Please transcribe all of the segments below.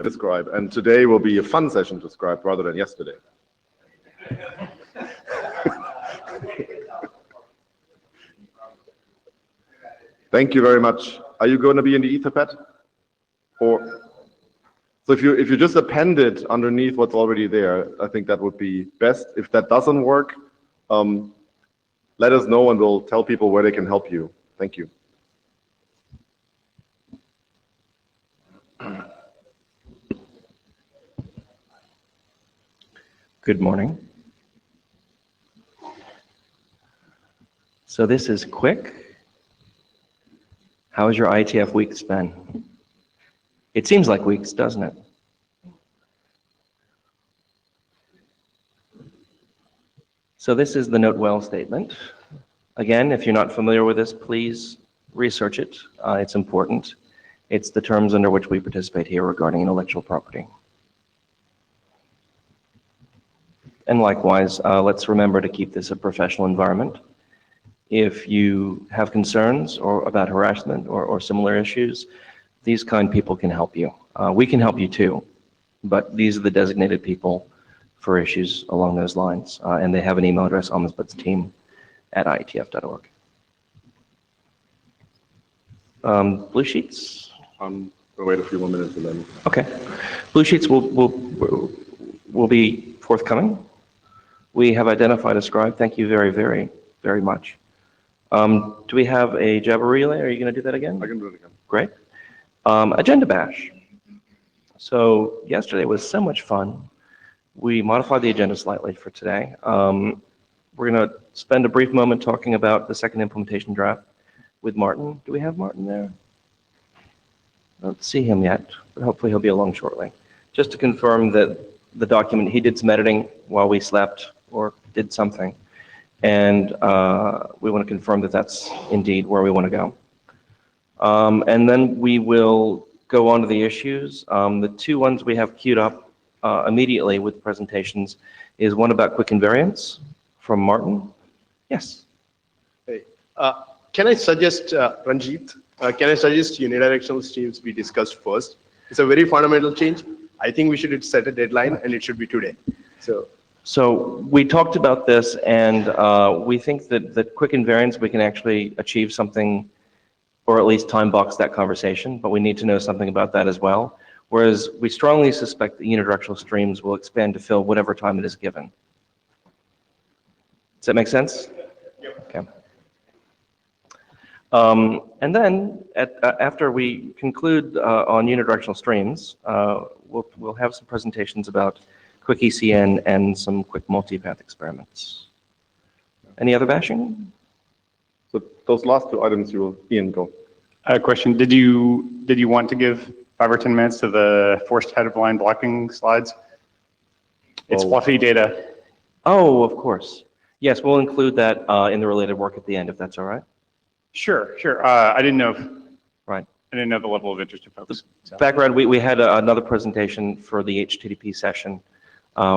Describe, and today will be a fun session to describe rather than yesterday. Thank you very much. Are you going to be in the Etherpad? Or so if you just append it underneath what's already there, I think that would be best. If that doesn't work, let us know and we'll tell people where they can help you. Thank you. Good morning. So this is Quic. How has your IETF weeks been? It seems like weeks, doesn't it? So this is the Note Well statement. Again, if you're not familiar with this, please research it. It's important. It's the terms under which we participate here regarding intellectual property. And likewise, let's remember to keep this a professional environment. If you have concerns or about harassment or similar issues, these kind people can help you. We can help you too, but these are the designated people for issues along those lines. And they have an email address, ombudsmansteam@ietf.org. Blue sheets? We'll wait a few more minutes and then. Okay. Blue sheets will be forthcoming. We have identified a scribe. Thank you very, very, very much. Do we have a Jabber relay? Are you going to do that again? I can do it again. Great. Agenda bash. So yesterday was so much fun. We modified the agenda slightly for today. We're going to spend a brief moment talking about the second implementation draft with Martin. Do we have Martin there? I don't see him yet, but hopefully he'll be along shortly. Just to confirm that the document, he did some editing while we slept or did something. And we want to confirm that that's indeed where we want to go. And then we will go on to the issues. The two ones we have queued up immediately with presentations is one about quick invariance from Martin. Yes. Hey, can I suggest, Ranjit, can I suggest unidirectional streams be discussed first? It's a very fundamental change. I think we should set a deadline and it should be today. So we talked about this, and we think that the quick invariance, we can actually achieve something, or at least time box that conversation, but we need to know something about that as well. Whereas we strongly suspect that unidirectional streams will expand to fill whatever time it is given. Does that make sense? Yep. Okay. And then after we conclude on unidirectional streams, we'll have some presentations about quick ECN and some quick multipath experiments. Any other bashing? So those last two items, Ian, go. Question: Did you want to give 5 or 10 minutes to the forced head of line blocking slides? It's fluffy data. Oh, of course. Yes, we'll include that in the related work at the end, if that's all right. Sure. I didn't know. Right. I didn't know the level of interest of folks. So. Background: we had another presentation for the HTTP session,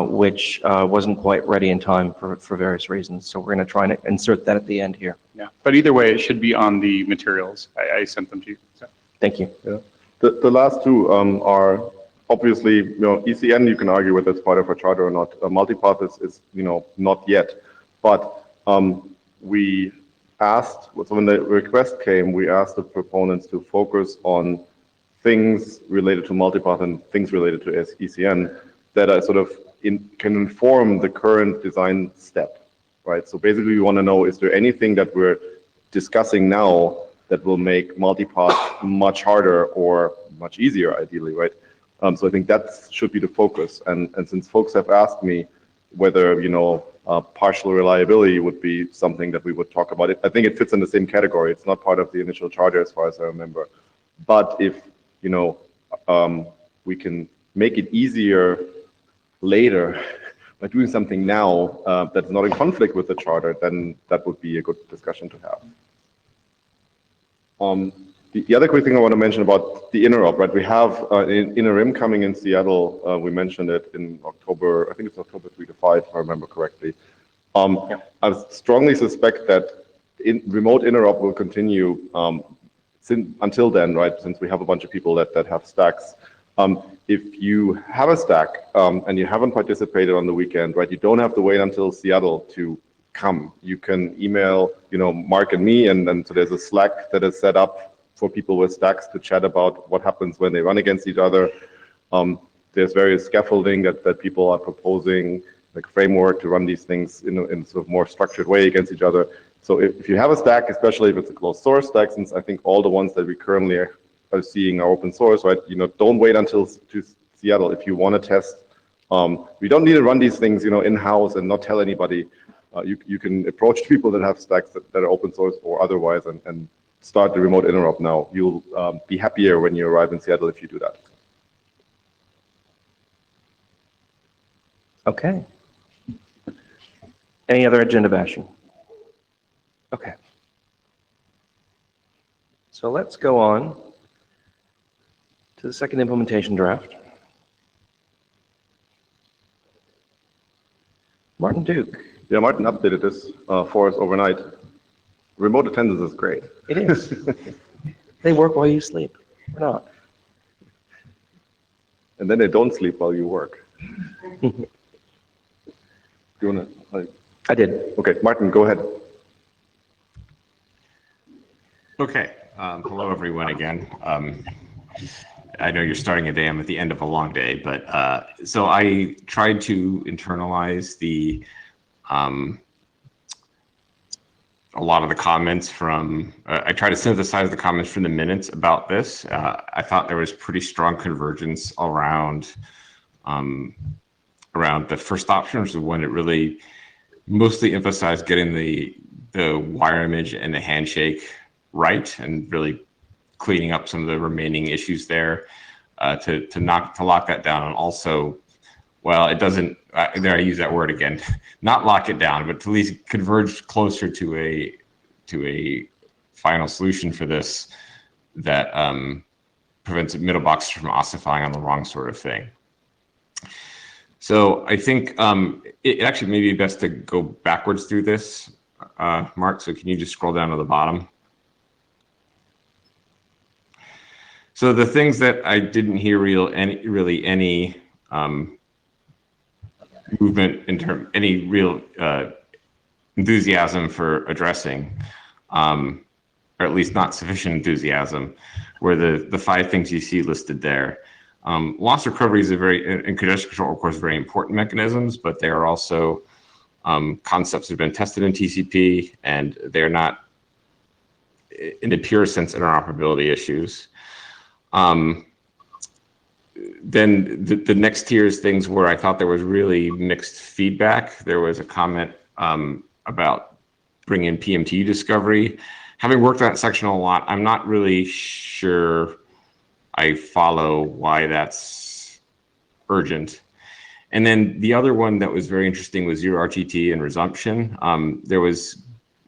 which wasn't quite ready in time for various reasons. So we're going to try and insert that at the end here. Yeah, but either way, it should be on the materials. I sent them to you. So. Thank you. Yeah. The last two are obviously, ECN you can argue whether it's part of a charter or not. Multipath is not yet. But we asked, so when the request came, we asked the proponents to focus on things related to multipath and things related to ECN that are sort of can inform the current design step, right? So basically we want to know, is there anything that we're discussing now that will make multipath much harder or much easier, ideally, right? So I think that should be the focus. And since folks have asked me whether, partial reliability would be something that we would talk about, I think it fits in the same category. It's not part of the initial charter as far as I remember. But if, we can make it easier later by doing something now that's not in conflict with the charter, then that would be a good discussion to have. The other quick thing I want to mention about the interop, right? We have an INERIM coming in Seattle. We mentioned it in October, I think it's October 3 to 5, if I remember correctly. I strongly suspect that remote interop will continue until then, right? Since we have a bunch of people that have stacks. If you have a stack and you haven't participated on the weekend, right, you don't have to wait until Seattle to come. You can email, Mark and me, and then so there's a Slack that is set up for people with stacks to chat about what happens when they run against each other. There's various scaffolding that people are proposing, like framework to run these things in sort of more structured way against each other. So if you have a stack, especially if it's a closed source stack, since I think all the ones that we currently are seeing are open source, right? Don't wait until to Seattle if you want to test. We don't need to run these things, in-house and not tell anybody. You can approach people that have stacks that are open source or otherwise and start the remote interop now. You'll be happier when you arrive in Seattle if you do that. Okay. Any other agenda bashing? Okay. So let's go on to the second implementation draft. Martin Duke. Yeah, Martin updated this for us overnight. Remote attendance is great. It is. They work while you sleep. Or not. And then they don't sleep while you work. You want to? I did. Okay, Martin, go ahead. Okay. Hello, everyone, again. I know you're starting a day. I'm at the end of a long day, but so I tried to internalize a lot of the comments from, I tried to synthesize the comments from the minutes about this. I thought there was pretty strong convergence around the first option, which is one that really mostly emphasized getting the wire image and the handshake right, and really cleaning up some of the remaining issues there to lock that down. And also, well, it doesn't, there I use that word again, not lock it down, but to at least converge closer to a final solution for this that prevents middle boxes from ossifying on the wrong sort of thing. So I think it actually may be best to go backwards through this, Mark. So can you just scroll down to the bottom? So the things that I didn't hear really any movement any real enthusiasm for addressing, or at least not sufficient enthusiasm, were the 5 things you see listed there. Loss recovery is and congestion control, of course, very important mechanisms, but they are also concepts that have been tested in TCP, and they're not, in the pure sense, interoperability issues. Then the next tier is things where I thought there was really mixed feedback. There was a comment about bringing in PMTU discovery. Having worked on that section a lot, I'm not really sure I follow why that's urgent. And then the other one that was very interesting was zero RTT and resumption. There was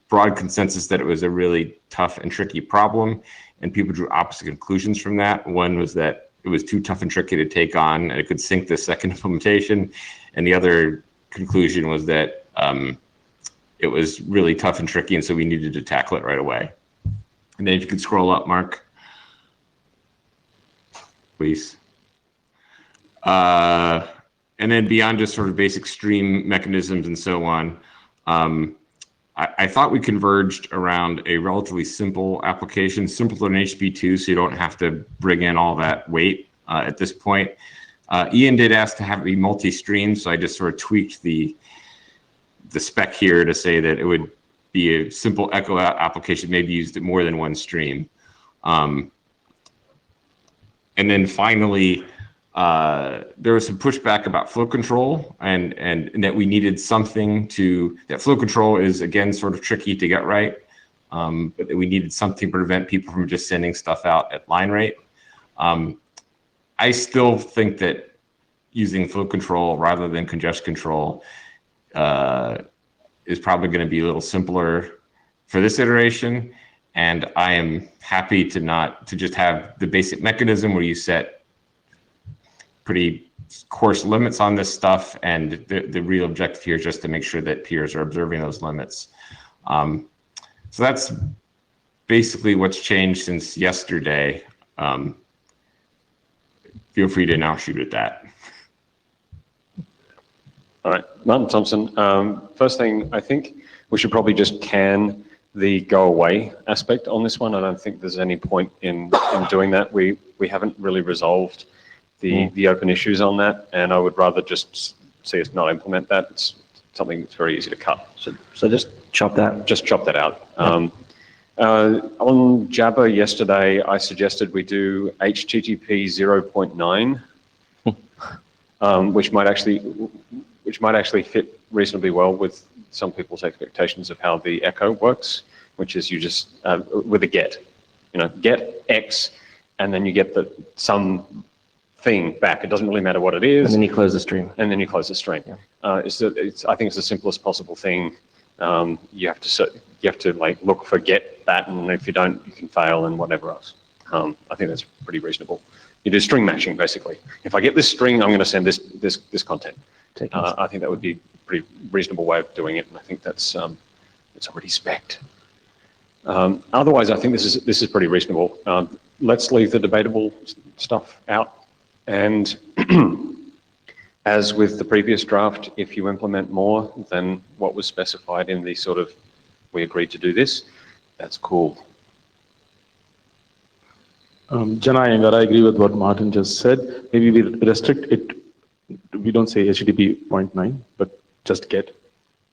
broad consensus that it was a really tough and tricky problem, and people drew opposite conclusions from that. One was that it was too tough and tricky to take on, and it could sink the second implementation. And the other conclusion was that it was really tough and tricky, and so we needed to tackle it right away. And then if you could scroll up, Mark, please. And then beyond just sort of basic stream mechanisms and so on, I thought we converged around a relatively simple application, simpler than HTTP2, so you don't have to bring in all that weight at this point. Ian did ask to have it be multi-stream, so I just sort of tweaked the spec here to say that it would be a simple echo application, maybe used at more than one stream. And then finally, there was some pushback about flow control and that we needed something that flow control is, again, sort of tricky to get right, but that we needed something to prevent people from just sending stuff out at line rate. I still think that using flow control rather than congestion control is probably going to be a little simpler for this iteration. And I am happy to just have the basic mechanism where you set pretty coarse limits on this stuff, and the real objective here is just to make sure that peers are observing those limits. So that's basically what's changed since yesterday. feel free to now shoot at that. All right, Martin Thompson. First thing, I think we should probably just can the go away aspect on this one. I don't think there's any point in doing that. We haven't really resolved the open issues on that, and I would rather just see us not implement that. It's something that's very easy to cut. So just chop that. Just chop that out. On Jabber yesterday, I suggested we do HTTP 0.9, which might actually fit reasonably well with some people's expectations of how the echo works, which is you just with a get, get X, and then you get some thing back. It doesn't really matter what it is. And then you close the stream. And then you close the stream. Yeah. I think it's the simplest possible thing. You have to like look for get that, and if you don't, you can fail and whatever else. I think that's pretty reasonable. You do string matching basically. If I get this string, I'm going to send this content. I think that would be a pretty reasonable way of doing it, and I think that's it's already spec'd. Otherwise, I think this is pretty reasonable. Let's leave the debatable stuff out, and as with the previous draft, if you implement more than what was specified in the sort of we agreed to do this, that's cool. Janai Iyengar, I agree with what Martin just said. Maybe we restrict it. We don't say HTTP 0.9, but just get,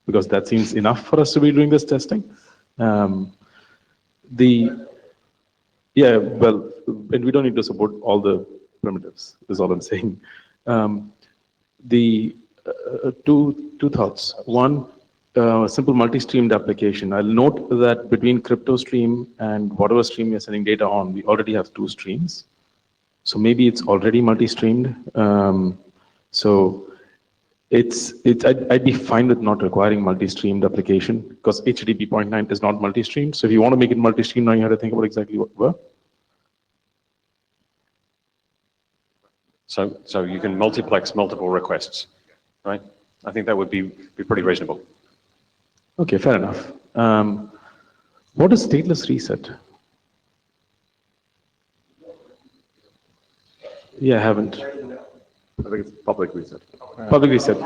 because that seems enough for us to be doing this testing. And we don't need to support all the primitives, is all I'm saying. Two thoughts. One, simple multi-streamed application. I'll note that between crypto stream and whatever stream you're sending data on, we already have 2 streams. So maybe it's already multi-streamed. So I'd be fine with not requiring multi-streamed application, because HTTP 0.9 is not multi-streamed. So if you want to make it multi-streamed, now you have to think about exactly what. So you can multiplex multiple requests, right? I think that would be pretty reasonable. Okay, fair enough. What is stateless reset? Yeah, I haven't. I think it's public reset. Public reset.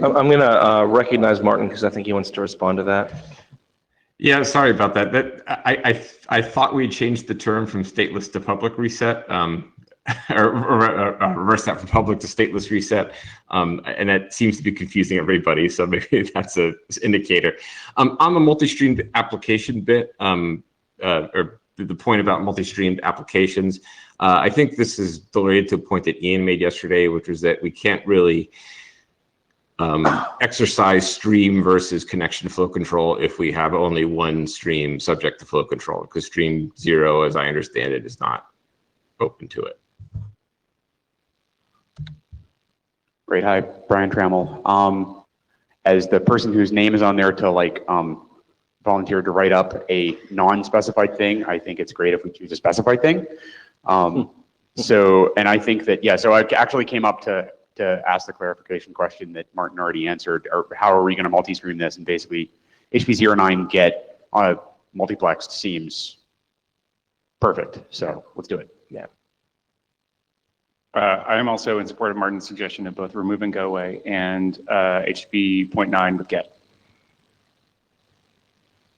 I'm going to recognize Martin because I think he wants to respond to that. Yeah, sorry about that. I thought we changed the term from stateless to public reset, or reverse that from public to stateless reset, and that seems to be confusing everybody. So maybe that's an indicator. On the multi-streamed application bit, or the point about multi-streamed applications, I think this is related to a point that Ian made yesterday, which was that we can't really exercise stream versus connection flow control if we have only one stream subject to flow control, because stream 0, as I understand it, is not open to it. Great. Hi, Brian Trammell. As the person whose name is on there to volunteer to write up a non-specified thing, I think it's great if we choose a specified thing. And I think that, so I actually came up to ask the clarification question that Martin already answered, or how are we going to multi-stream this? And basically, HTTP 0.9 get on a multiplexed seems perfect. So let's do it. Yeah. I am also in support of Martin's suggestion of both remove and go away and HTTP 0.9 with get.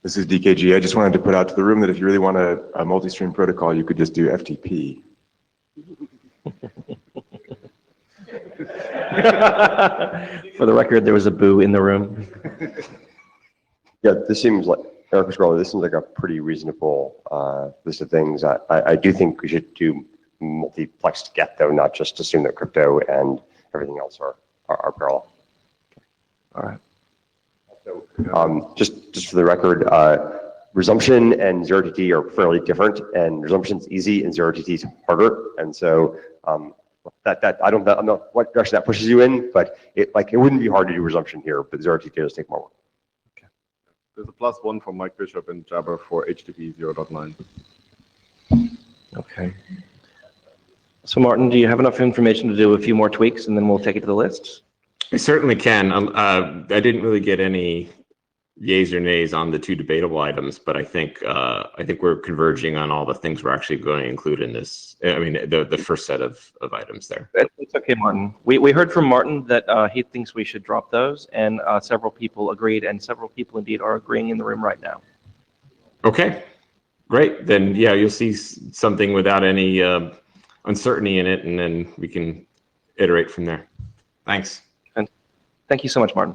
This is DKG. I just wanted to put out to the room that if you really want a multi-stream protocol, you could just do FTP. For the record, there was a boo in the room. Yeah, this seems like, Eric Scroller, this seems like a pretty reasonable list of things. I do think we should do multiplexed get, though, not just assume that crypto and everything else are parallel. All right. So, just for the record, resumption and 0TT are fairly different, and resumption's easy and 0TT is harder. And so I don't know what direction that pushes you in, but it wouldn't be hard to do resumption here, but 0TT does take more work. Okay. There's a +1 from Mike Bishop in Jabber for HTTP 0.9. Okay. So Martin, do you have enough information to do a few more tweaks and then we'll take it to the list? I certainly can. I didn't really get any yays or nays on the two debatable items, but I think we're converging on all the things we're actually going to include in this. I mean, the first set of items there. It's okay, Martin. We heard from Martin that he thinks we should drop those, and several people agreed, and several people indeed are agreeing in the room right now. Okay, great. Then, yeah, you'll see something without any uncertainty in it, and then we can iterate from there. Thanks. And thank you so much, Martin.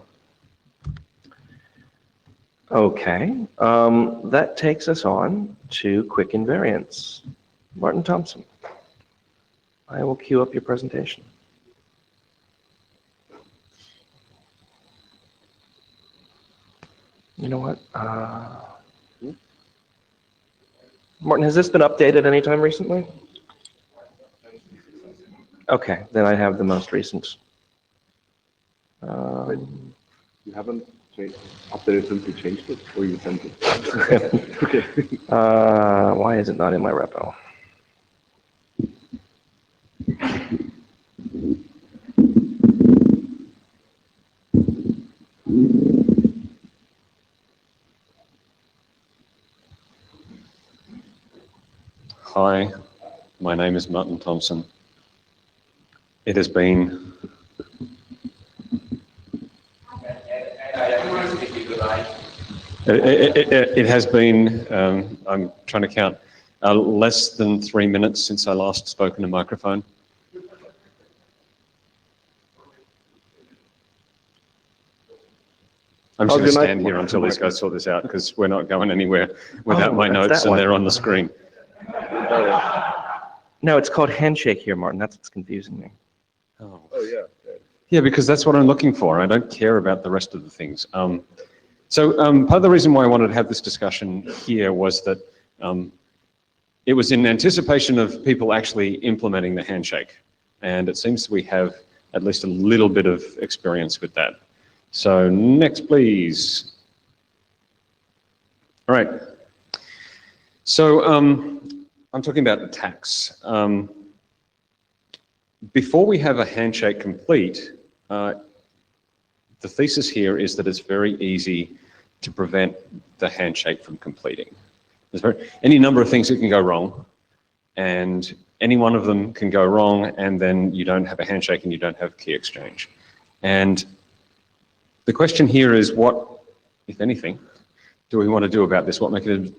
Okay, that takes us on to quick invariance. Martin Thompson, I will queue up your presentation. You know what? Martin, has this been updated anytime recently? Okay, then I have the most recent. You haven't updated since you changed it, or you sent it? Okay. Why is it not in my repo? Hi, my name is Martin Thompson. It has been I'm trying to count, less than 3 minutes since I last spoke in a microphone. I'm just going to stand here until these guys sort this out, because we're not going anywhere without my notes, and they're on the screen. No, it's called handshake here, Martin. That's what's confusing me. Oh, yeah. yeah, because that's what I'm looking for. I don't care about the rest of the things. So part of the reason why I wanted to have this discussion here was that it was in anticipation of people actually implementing the handshake. And it seems we have at least a little bit of experience with that. So next, please. All right. So I'm talking about attacks. Before we have a handshake complete, the thesis here is that it's very easy to prevent the handshake from completing. There's any number of things that can go wrong, and any one of them can go wrong, and then you don't have a handshake and you don't have key exchange. And the question here is, what, if anything, do we want to do about this? What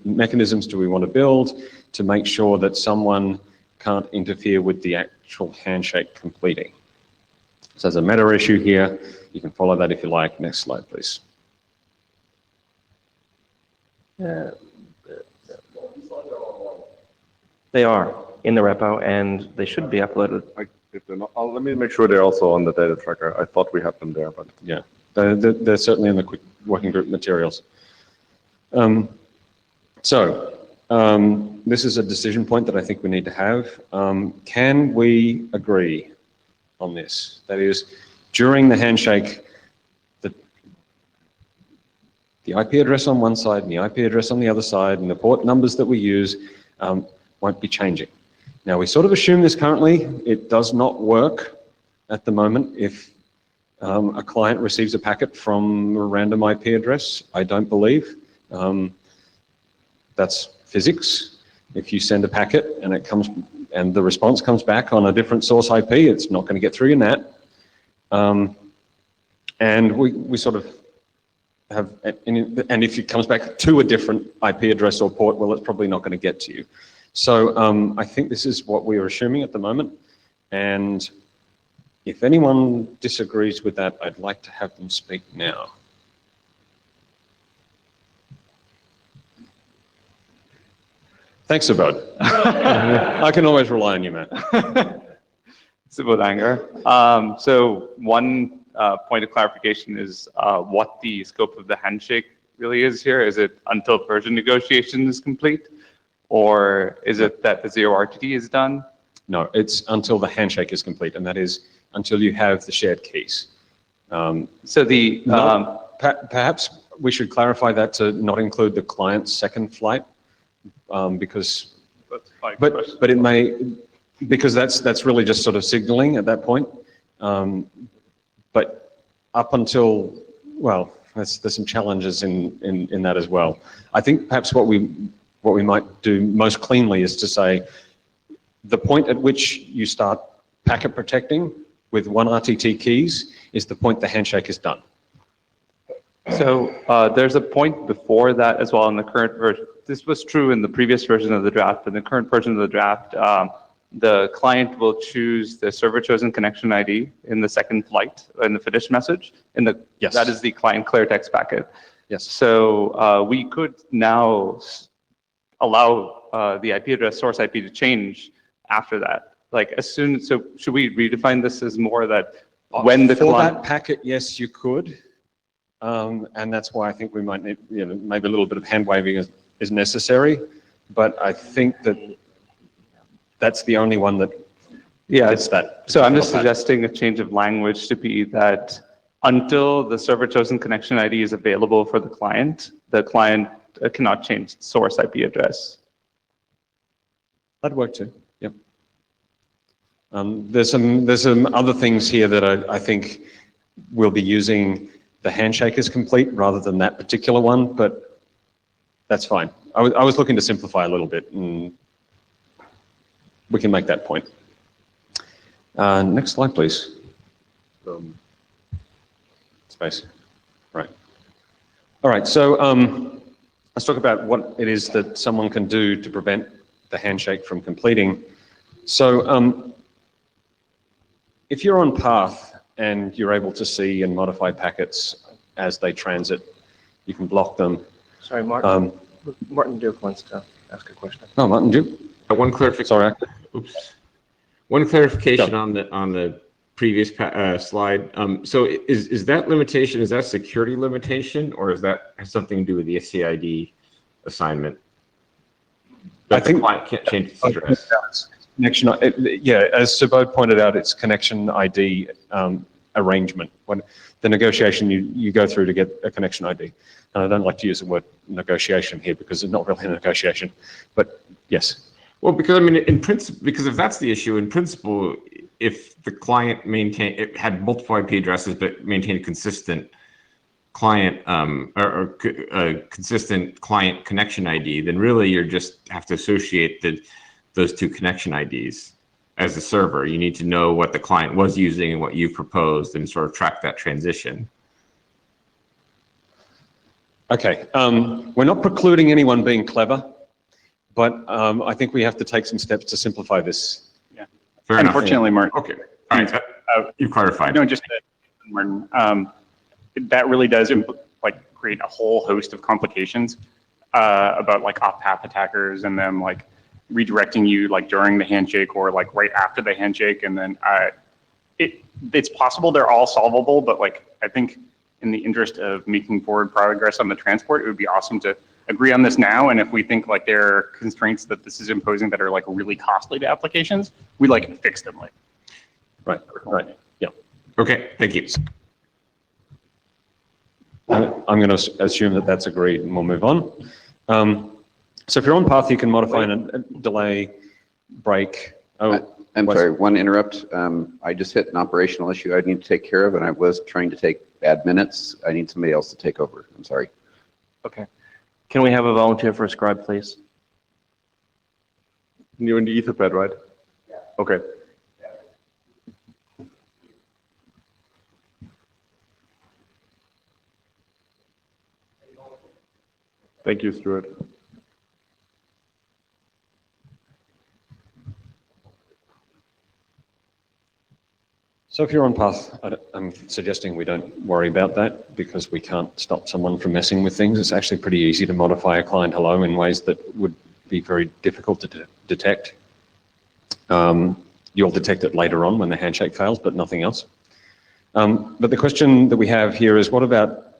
mechanisms do we want to build to make sure that someone can't interfere with the actual handshake completing? So there's a meta issue here. You can follow that if you like. Next slide, please. They are in the repo, and they should be uploaded. If they're not, let me make sure they're also on the data tracker. I thought we had them there, but Yeah, they're certainly in the Quic working group materials. This is a decision point that I think we need to have. Can we agree on this? That is, during the handshake, the IP address on one side and the IP address on the other side and the port numbers that we use won't be changing. Now, we sort of assume this currently. It does not work at the moment if a client receives a packet from a random IP address. I don't believe. That's physics. If you send a packet and it comes and the response comes back on a different source IP, it's not going to get through your NAT. And we sort of have, and if it comes back to a different IP address or port, well, it's probably not going to get to you. So I think this is what we are assuming at the moment. And if anyone disagrees with that, I'd like to have them speak now. Thanks, Subodh. I can always rely on you, man. Subodh Anger. So one point of clarification is what the scope of the handshake really is here. Is it until Persian negotiation is complete? Or is it that the zero RTT is done? No, it's until the handshake is complete, and that is until you have the shared keys. So the perhaps we should clarify that to not include the client's second flight, because but it may, because that's really just sort of signaling at that point. But up until, well, there's some challenges in that as well. I think perhaps what we might do most cleanly is to say the point at which you start packet protecting with one RTT keys is the point the handshake is done. So there's a point before that as well in the current version. This was true in the previous version of the draft, but in the current version of the draft, the client will choose the server chosen connection ID in the second flight in the finish message. Yes. That is the client clear text packet. Yes. So we could now allow the IP address source IP to change after that. Like so should we redefine this as more that when the For client. that packet, yes, you could. And that's why I think we might need, maybe a little bit of hand waving is necessary. But I think that's the only one that fits that. So I'm just pattern. suggesting a change of language to be that until the server chosen connection ID is available for the client cannot change the source IP address. That'd work too. Yep. There's some other things here that I think we'll be using the handshake as complete rather than that particular one, but that's fine. I was looking to simplify a little bit, and we can make that point. Next slide, please. Space. Right. All right. So let's talk about what it is that someone can do to prevent the handshake from completing. So if you're on path and you're able to see and modify packets as they transit, you can block them. Sorry, Martin. Martin Duke wants to ask a question. Oh, Martin Duke. One clarification. Sorry. Oops. One clarification on the previous slide. So is that limitation, is that security limitation, or is that has something to do with the SCID assignment? I think the client can't change its address. Connection, yeah, as Subodh pointed out, it's connection ID arrangement. When the negotiation you go through to get a connection ID. And I don't like to use the word negotiation here because it's not really a negotiation, but yes. Well, because I mean, in principle, because if that's the issue, in principle, if the client had multiple IP addresses but maintained a consistent client or consistent client connection ID, then really you just have to associate those two connection IDs as the server. You need to know what the client was using and what you proposed and sort of track that transition. Okay, we're not precluding anyone being clever, but I think we have to take some steps to simplify this. Yeah. Fair enough. Unfortunately, Martin. Okay, all right, you've clarified. No, just Martin, that really does create a whole host of complications about like off-path attackers and them like redirecting you like during the handshake or like right after the handshake, and then it's possible they're all solvable, but like I think in the interest of making forward progress on the transport, it would be awesome to agree on this now. And if we think like there are constraints that this is imposing that are like really costly to applications, we like fix them later. Right. Yeah. Okay, thank you. I'm going to assume that that's agreed, and we'll move on. So if you're on path, you can modify and delay, break. I'm sorry, one interrupt. I just hit an operational issue I need to take care of, and I was trying to take bad minutes. I need somebody else to take over. I'm sorry. Okay. Can we have a volunteer for a scribe, please? You're in the Etherpad, right? Yeah. Okay. Thank you, Stuart. So if you're on path, I'm suggesting we don't worry about that because we can't stop someone from messing with things. It's actually pretty easy to modify a client hello in ways that would be very difficult to detect. You'll detect it later on when the handshake fails, but nothing else. But the question that we have here is, what about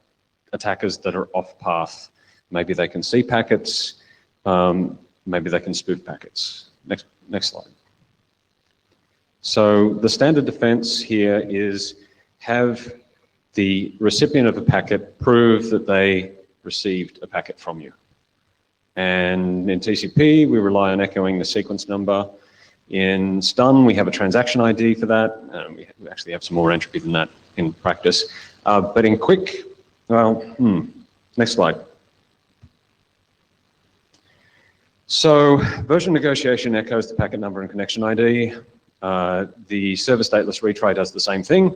attackers that are off path? Maybe they can see packets, maybe they can spoof packets. Next slide. So the standard defense here is have the recipient of a packet prove that they received a packet from you. And in TCP, we rely on echoing the sequence number. In Stun, we have a transaction ID for that. We actually have some more entropy than that in practice. But in Quic, Well, next slide. So version negotiation echoes the packet number and connection ID. The server stateless retry does the same thing.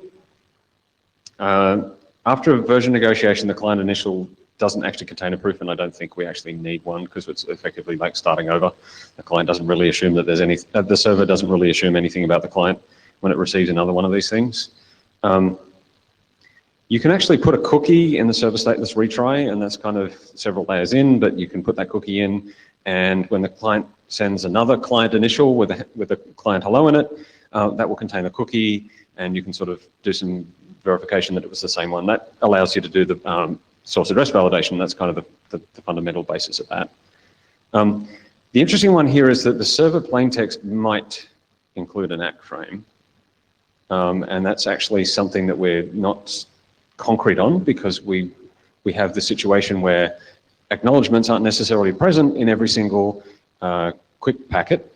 After a version negotiation, the client initial doesn't actually contain a proof, and I don't think we actually need one because it's effectively like starting over. The client doesn't really assume that there's any, the server doesn't really assume anything about the client when it receives another one of these things. You can actually put a cookie in the server stateless retry, and that's kind of several layers in, but you can put that cookie in, and when the client sends another client initial with a client hello in it, that will contain a cookie, and you can sort of do some verification that it was the same one. That allows you to do the source address validation. That's kind of the fundamental basis of that. The interesting one here is that the server plaintext might include an ACK frame, and that's actually something that we're not concrete on because we have the situation where acknowledgements aren't necessarily present in every single Quic packet,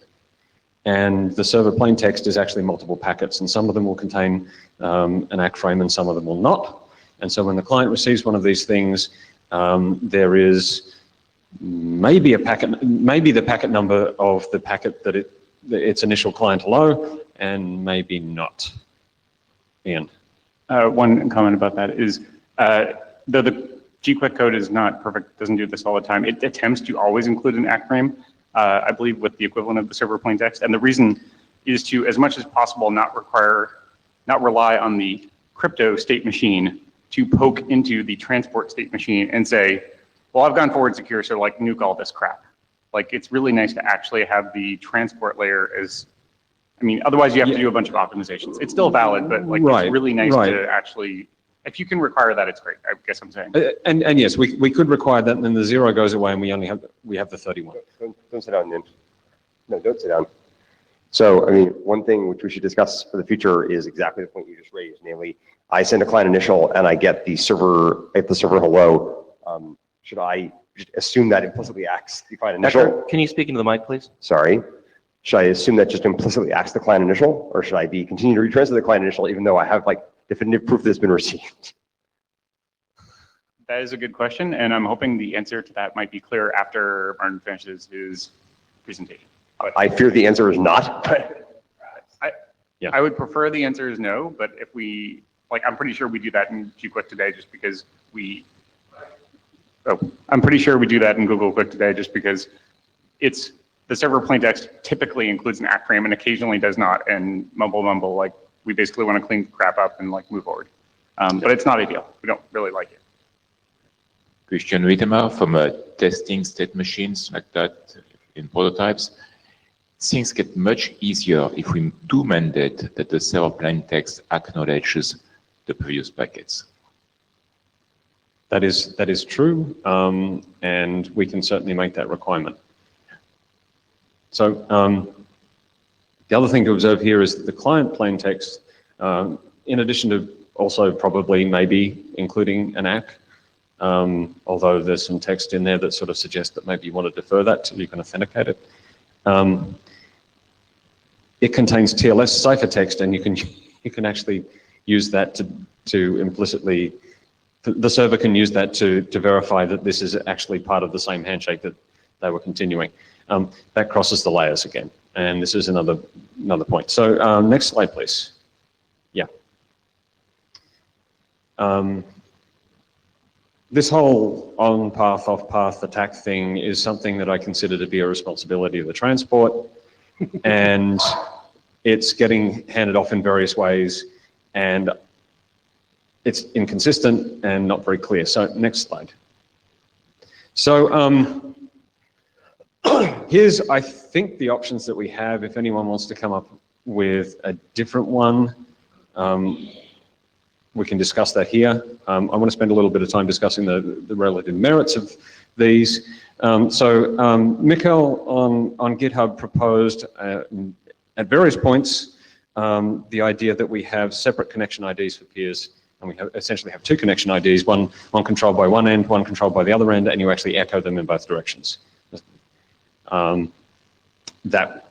and the server plaintext is actually multiple packets, and some of them will contain an ACK frame and some of them will not. And so when the client receives one of these things, there is maybe a packet, maybe the packet number of the packet that its initial client hello, and maybe not. Ian. One comment about that is, though the Quic code is not perfect, doesn't do this all the time, it attempts to always include an ACK frame, I believe with the equivalent of the server plaintext. And the reason is to, as much as possible, not rely on the crypto state machine to poke into the transport state machine and say, well, I've gone forward secure, so like nuke all this crap. Like it's really nice to actually have the transport layer as, I mean, otherwise you have to do a bunch of optimizations. It's still valid, but like it's really nice to actually, if you can require that, it's great, I guess I'm saying. And yes, we could require that, and then the 0 goes away and we have the 31. Don't sit down, Nin. No, don't sit down. So, I mean, one thing which we should discuss for the future is exactly the point you just raised, namely, I send a client initial and I get the server hello. Should I just assume that implicitly acts the client initial? Becker, can you speak into the mic, please? Sorry. Should I assume that just implicitly acts the client initial, or should I continue to retransfer the client initial even though I have like definitive proof that it's been received? That is a good question, and I'm hoping the answer to that might be clear after Martin finishes his presentation. But I fear the answer is not. I would prefer the answer is no, but if we, like, I'm pretty sure we do that in Quic today just because I'm pretty sure we do that in Google Quic today just because it's, the server plaintext typically includes an ACK frame and occasionally does not, and mumble, like, we basically want to clean crap up and like move forward. But it's not ideal. We don't really like it. Christian Wiedemer from testing state machines like that in prototypes. Things get much easier if we do mandate that the server plaintext acknowledges the previous packets. That is true, and we can certainly make that requirement. So the other thing to observe here is that the client plaintext, in addition to also probably maybe including an ACK, although there's some text in there that sort of suggests that maybe you want to defer that till you can authenticate it. It contains TLS ciphertext, and you can actually use that to implicitly, the server can use that to verify that this is actually part of the same handshake that they were continuing. That crosses the layers again, and this is another point. So next slide, please. Yeah. This whole on-path, off-path attack thing is something that I consider to be a responsibility of the transport, and it's getting handed off in various ways, and it's inconsistent and not very clear. So next slide. So here's, I think, the options that we have. If anyone wants to come up with a different one, we can discuss that here. I want to spend a little bit of time discussing the relative merits of these. Mikkel on GitHub proposed at various points the idea that we have separate connection IDs for peers, and we essentially have two connection IDs, one controlled by one end, one controlled by the other end, and you actually echo them in both directions. That,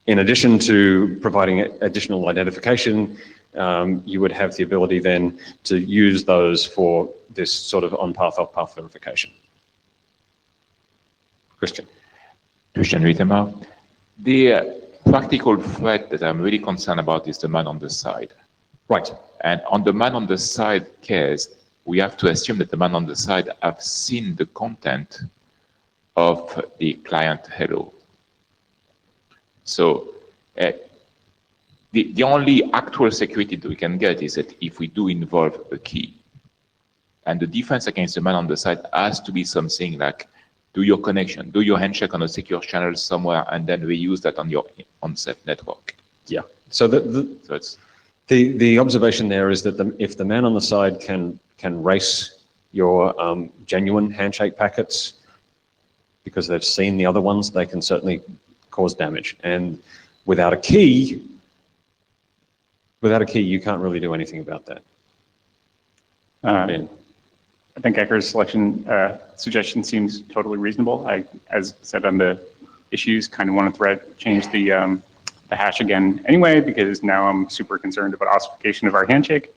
in addition to providing additional identification, you would have the ability then to use those for this sort of on-path, off-path verification. Christian. Christian Wiedemer. The practical threat that I'm really concerned about is the man on the side. Right. And on the man on the side case, we have to assume that the man on the side have seen the content of the client hello. So the only actual security that we can get is that if we do involve a key. And the defense against the man on the side has to be something like, do your connection, do your handshake on a secure channel somewhere, and then reuse that on your on-set network. Yeah. So the observation there is that if the man on the side can race your genuine handshake packets because they've seen the other ones, they can certainly cause damage. And without a key, you can't really do anything about that. I think Ecker's suggestion seems totally reasonable. I, as said on the issues, kind of want to change the hash again anyway, because now I'm super concerned about ossification of our handshake.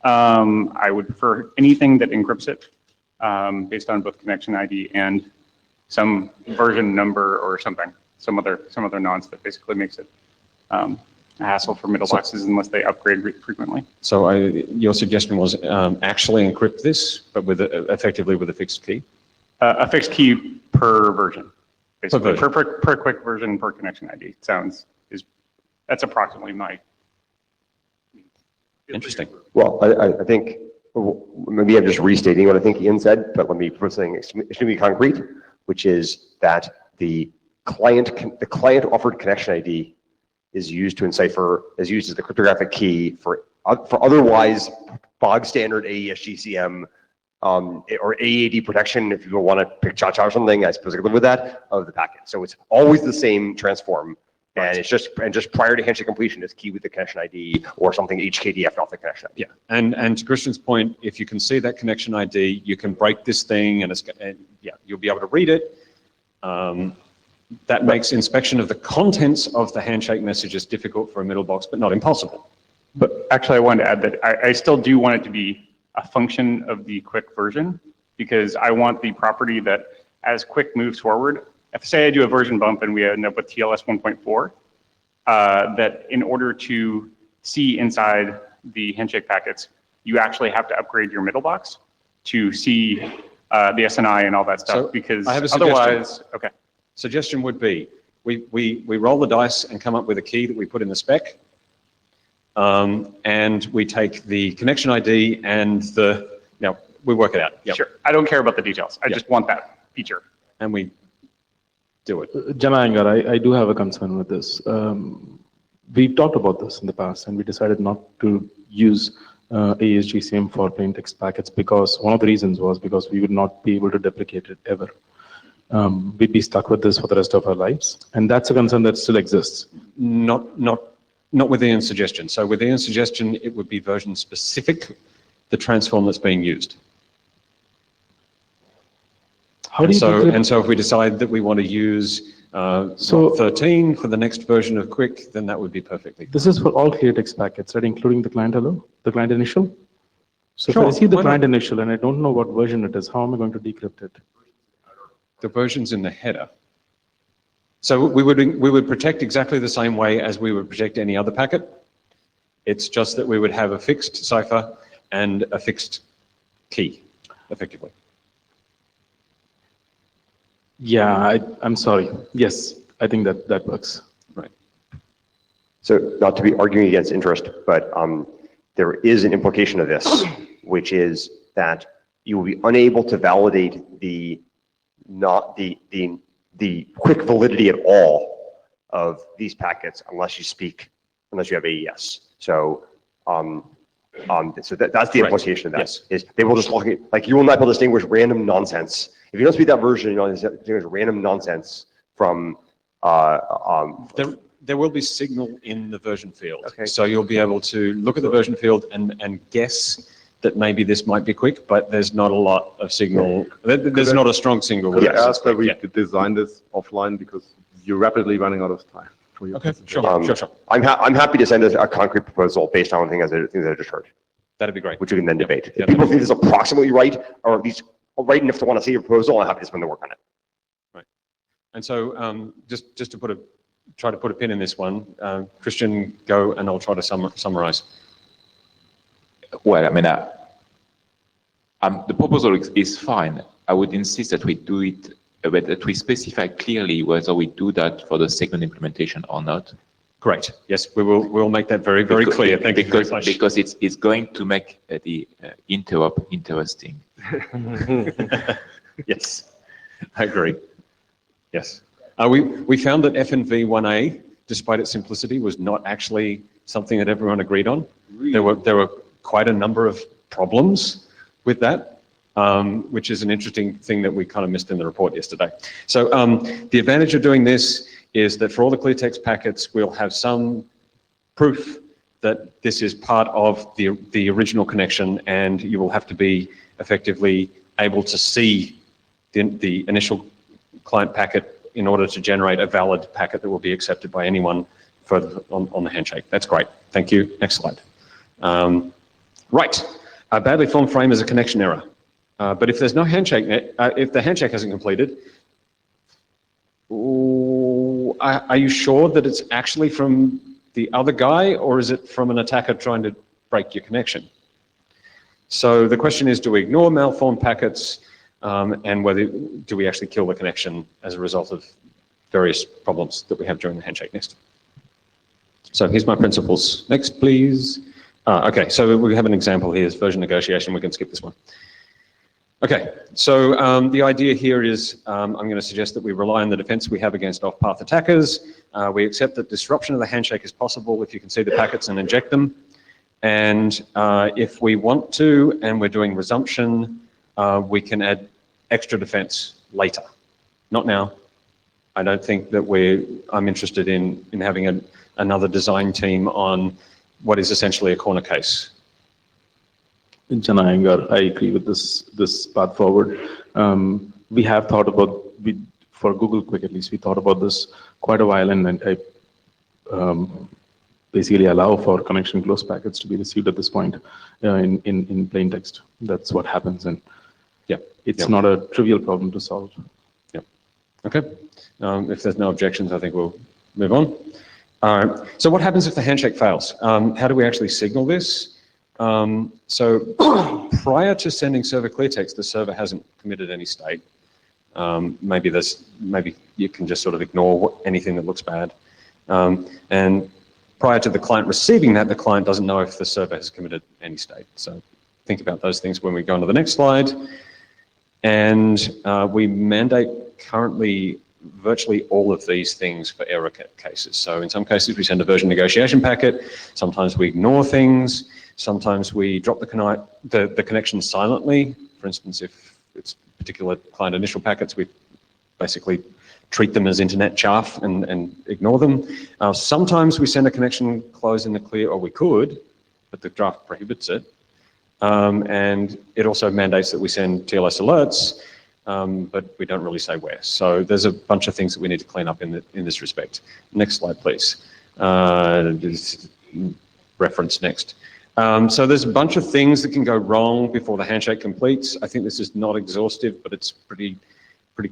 I would prefer anything that encrypts it based on both connection ID and some version number or something, some other nonce that basically makes it a hassle for middle boxes unless they upgrade frequently. So your suggestion was actually encrypt this, but effectively with a fixed key? A fixed key per version, basically per quick version per connection ID. That's approximately my. Interesting. Well, I think maybe I'm just restating what I think Ian said, but let me put something extremely concrete, which is that the client offered connection ID is used as the cryptographic key for otherwise bog standard AES GCM or AAD protection, if you want to pick cha-cha or something, I suppose I could live with that, of the packet. So it's always the same transform, and it's just prior to handshake completion, it's key with the connection ID or something HKDF off the connection ID. Yeah, and to Christian's point, if you can see that connection ID, you can break this thing, and you'll be able to read it. That makes inspection of the contents of the handshake messages difficult for a middle box, but not impossible. But actually, I wanted to add that I still do want it to be a function of the Quic version, because I want the property that as Quic moves forward, if say I do a version bump and we end up with TLS 1.4, that in order to see inside the handshake packets, you actually have to upgrade your middle box to see the SNI and all that stuff, So because I have a suggestion. otherwise, okay. Suggestion would be, we roll the dice and come up with a key that we put in the spec, and we take the connection ID and we work it out. Yep. Sure, I don't care about the details. I just want that feature. And we do it. Janayangar, I do have a concern with this. We've talked about this in the past, and we decided not to use AES GCM for plain text packets because one of the reasons was because we would not be able to deprecate it ever. We'd be stuck with this for the rest of our lives, and that's a concern that still exists. Not with Ian's suggestion. So with Ian's suggestion, it would be version specific, the transform that's being used. And so if we decide that we want to use 13 for the next version of Quic, then that would be perfectly. This is for all clear text packets, right? Including the client hello, the client initial. So Sure, if I see the why client not? initial and I don't know what version it is, how am I going to decrypt it? The version's in the header. So we would protect exactly the same way as we would protect any other packet. It's just that we would have a fixed cipher and a fixed key, effectively. Yeah, I'm sorry. Yes, I think that works. Right. So not to be arguing against interest, but there is an implication of this, which is that you will be unable to validate the quick validity at all of these packets unless you have AES. So that's the implication of that. Yes. Is they will just look at, like, you will not be able to distinguish random nonsense. If you don't speak that version, you know, distinguish random nonsense from There will be signal in the version field. Okay. So you'll be able to look at the version field and guess that maybe this might be Quic, but there's not a lot of signal. There's not a strong signal. Could I Yes. ask that we Yeah. could design this offline because you're rapidly running out of time? for you. Okay, sure, sure. I'm happy to send a concrete proposal based on things that I just heard, That'd be great. which we can then debate. Yeah, If people think this is approximately right, or at least right enough to want to see a proposal, I'm happy to spend the work on it. And so just to try to put a pin in this one, Christian, go and I'll try to summarize. Well, I mean, the proposal is fine. I would insist that we do it, that we specify clearly whether we do that for the second implementation or not. Great. Yes, we'll make that very, very clear. Thank you very much. Because it's going to make the interop interesting. Yes, I agree. Yes. We found that FNV1A, despite its simplicity, was not actually something that everyone agreed on. Really? There were quite a number of problems with that, which is an interesting thing that we kind of missed in the report yesterday. So the advantage of doing this is that for all the clear text packets, we'll have some proof that this is part of the original connection, and you will have to be effectively able to see the initial client packet in order to generate a valid packet that will be accepted by anyone further on the handshake. That's great. Thank you. Next slide. Right. A badly formed frame is a connection error. But if there's no handshake, if the handshake hasn't completed, are you sure that it's actually from the other guy, or is it from an attacker trying to break your connection? So the question is, do we ignore malformed packets, and do we actually kill the connection as a result of various problems that we have during the handshake? Next. So here's my principles. Next, please. Okay, so we have an example here, is version negotiation. We can skip this one. Okay, so the idea here is I'm going to suggest that we rely on the defense we have against off-path attackers. We accept that disruption of the handshake is possible if you can see the packets and inject them. And if we want to, and we're doing resumption, we can add extra defense later. Not now. I don't think that I'm interested in having another design team on what is essentially a corner case. Jana Iyengar, I agree with this path forward. We have thought about, for Google Quic at least, we thought about this quite a while, and I basically allow for connection close packets to be received at this point in plain text. That's what happens, and yeah, it's not a trivial problem to solve. Yeah. Okay. If there's no objections, I think we'll move on. All right. So what happens if the handshake fails? How do we actually signal this? So prior to sending server clear text, the server hasn't committed any state. Maybe you can just sort of ignore anything that looks bad. And prior to the client receiving that, the client doesn't know if the server has committed any state. So think about those things when we go on to the next slide. And we mandate currently virtually all of these things for error cases. So in some cases, we send a version negotiation packet. Sometimes we ignore things. Sometimes we drop the connection silently. For instance, if it's particular client initial packets, we basically treat them as internet chaff and ignore them. Sometimes we send a connection close in the clear, or we could, but the draft prohibits it. And it also mandates that we send TLS alerts, but we don't really say where. So there's a bunch of things that we need to clean up in this respect. Next slide, please. Reference next. So there's a bunch of things that can go wrong before the handshake completes. I think this is not exhaustive, but it's pretty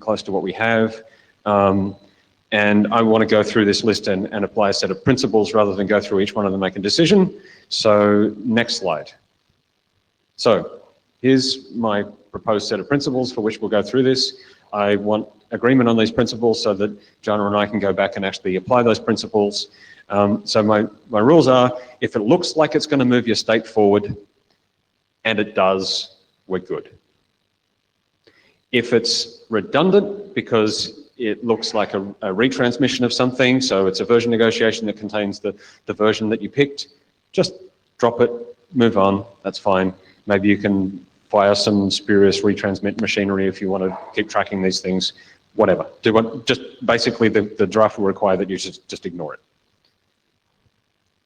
close to what we have. And I want to go through this list and apply a set of principles rather than go through each one of them and make a decision. So next slide. So here's my proposed set of principles for which we'll go through this. I want agreement on these principles so that Jana and I can go back and actually apply those principles. So my rules are, if it looks like it's going to move your state forward, and it does, we're good. If it's redundant because it looks like a retransmission of something, so it's a version negotiation that contains the version that you picked, just drop it, move on, that's fine. Maybe you can fire some spurious retransmit machinery if you want to keep tracking these things, whatever. Just basically the draft will require that you just ignore it.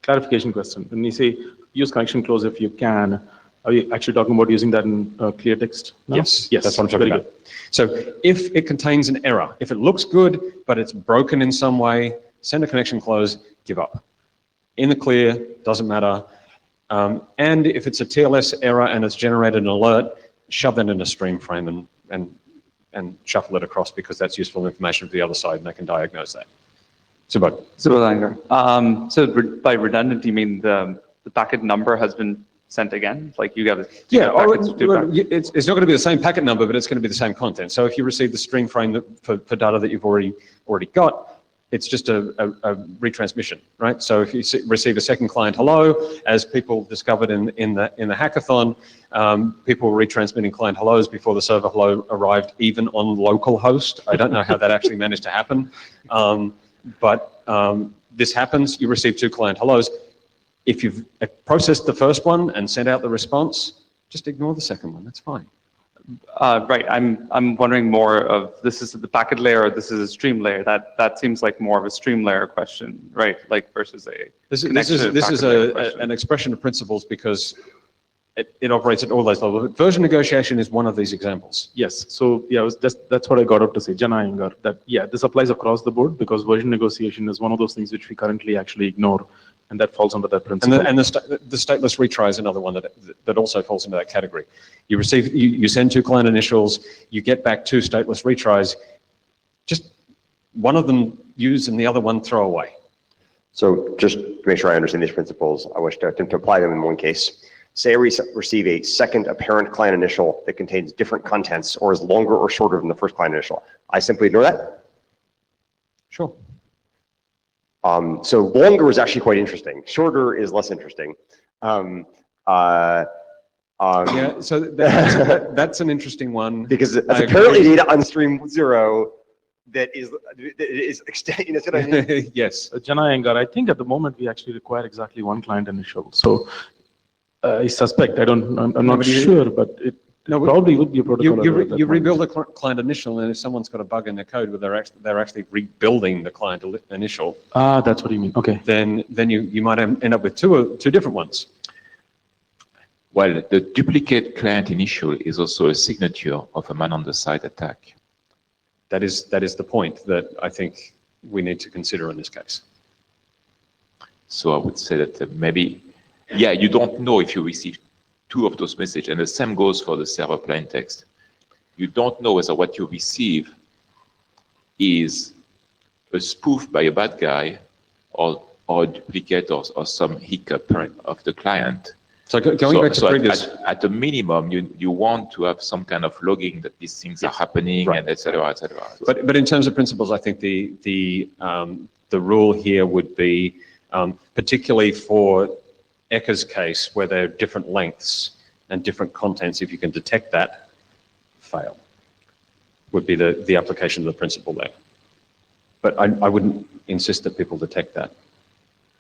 Clarification question. When you say use connection close if you can, are you actually talking about using that in clear text now? Yes, that's what I'm talking about. So if it contains an error, if it looks good, but it's broken in some way, send a connection close, give up. In the clear, doesn't matter. And if it's a TLS error and it's generated an alert, shove that in a stream frame and shuffle it across, because that's useful information for the other side and they can diagnose that. Subodh. So by redundant, you mean the packet number has been sent again? Like you got Yeah, it's not going to be the same packet number, but it's going to be the same content. So if you receive the stream frame for data that you've already got, it's just a retransmission, right? So if you receive a second client hello, as people discovered in the hackathon, people were retransmitting client hellos before the server hello arrived, even on localhost. I don't know how that actually managed to happen, but this happens. You receive 2 client hellos. If you've processed the first one and sent out the response, just ignore the second one. That's fine. Right. I'm wondering more of, this is the packet layer or this is a stream layer. That seems like more of a stream layer question, right? Like versus a This is an expression of principles, because it operates at all those levels. Version negotiation is one of these examples. Yes, so yeah, that's what I got up to say, Jana Iyengar, that yeah, this applies across the board, because version negotiation is one of those things which we currently actually ignore, and that falls under that principle. And the stateless retry is another one that also falls into that category. You send 2 client initials, you get back 2 stateless retries, just one of them use and the other one throw away. So just to make sure I understand these principles, I wish to attempt to apply them in one case. Say I receive a second apparent client initial that contains different contents or is longer or shorter than the first client initial. I simply ignore that? Sure. So longer is actually quite interesting. Shorter is less interesting. Yeah, so that's an interesting one. Because that's apparently data on stream 0 that is extending, you know what I mean? Yes. Jana Iyengar, I think at the moment we actually require exactly 1 client initial. So I suspect, I'm not sure, but it probably would be a protocol. You rebuild a client initial, and if someone's got a bug in their code where they're actually rebuilding the client initial. That's what you mean. Okay. Then you might end up with two different ones. Well, the duplicate client initial is also a signature of a man-on-the-side attack. That is the point that I think we need to consider in this case. So I would say that maybe, yeah, you don't know if you receive 2 of those messages, and the same goes for the server plain text. You don't know whether what you receive is a spoof by a bad guy or a duplicate or some hiccup of the client. So going back to previous, at a minimum, you want to have some kind of logging that these things are happening, right, and et cetera, et cetera. But in terms of principles, I think the rule here would be, particularly for Eka's case, where there are different lengths and different contents, if you can detect that, fail, would be the application of the principle there. But I wouldn't insist that people detect that.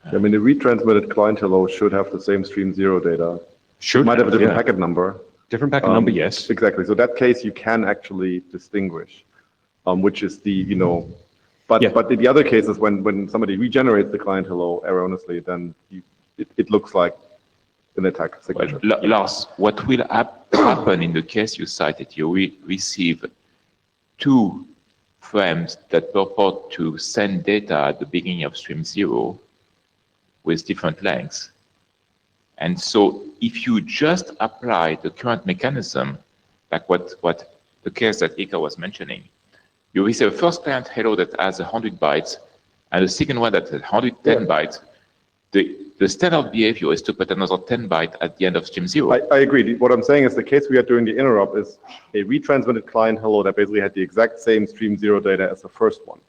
I mean, the retransmitted client hello should have the same stream 0 data. Might have a different packet number. Different packet number, yes. Exactly. So that case you can actually distinguish, which is the, but the other cases when somebody regenerates the client hello erroneously, then it looks like an attack signature. Well, Lars, what will happen in the case you cited? You receive 2 frames that purport to send data at the beginning of stream 0 with different lengths. And so if you just apply the current mechanism, like what the case that Eka was mentioning, you receive a first client hello that has 100 bytes and a second one that has 110 bytes. The standard behavior is to put another 10 byte at the end of stream 0. I agree. What I'm saying is the case we had during the interrupt is a retransmitted client hello that basically had the exact same stream 0 data as the first one.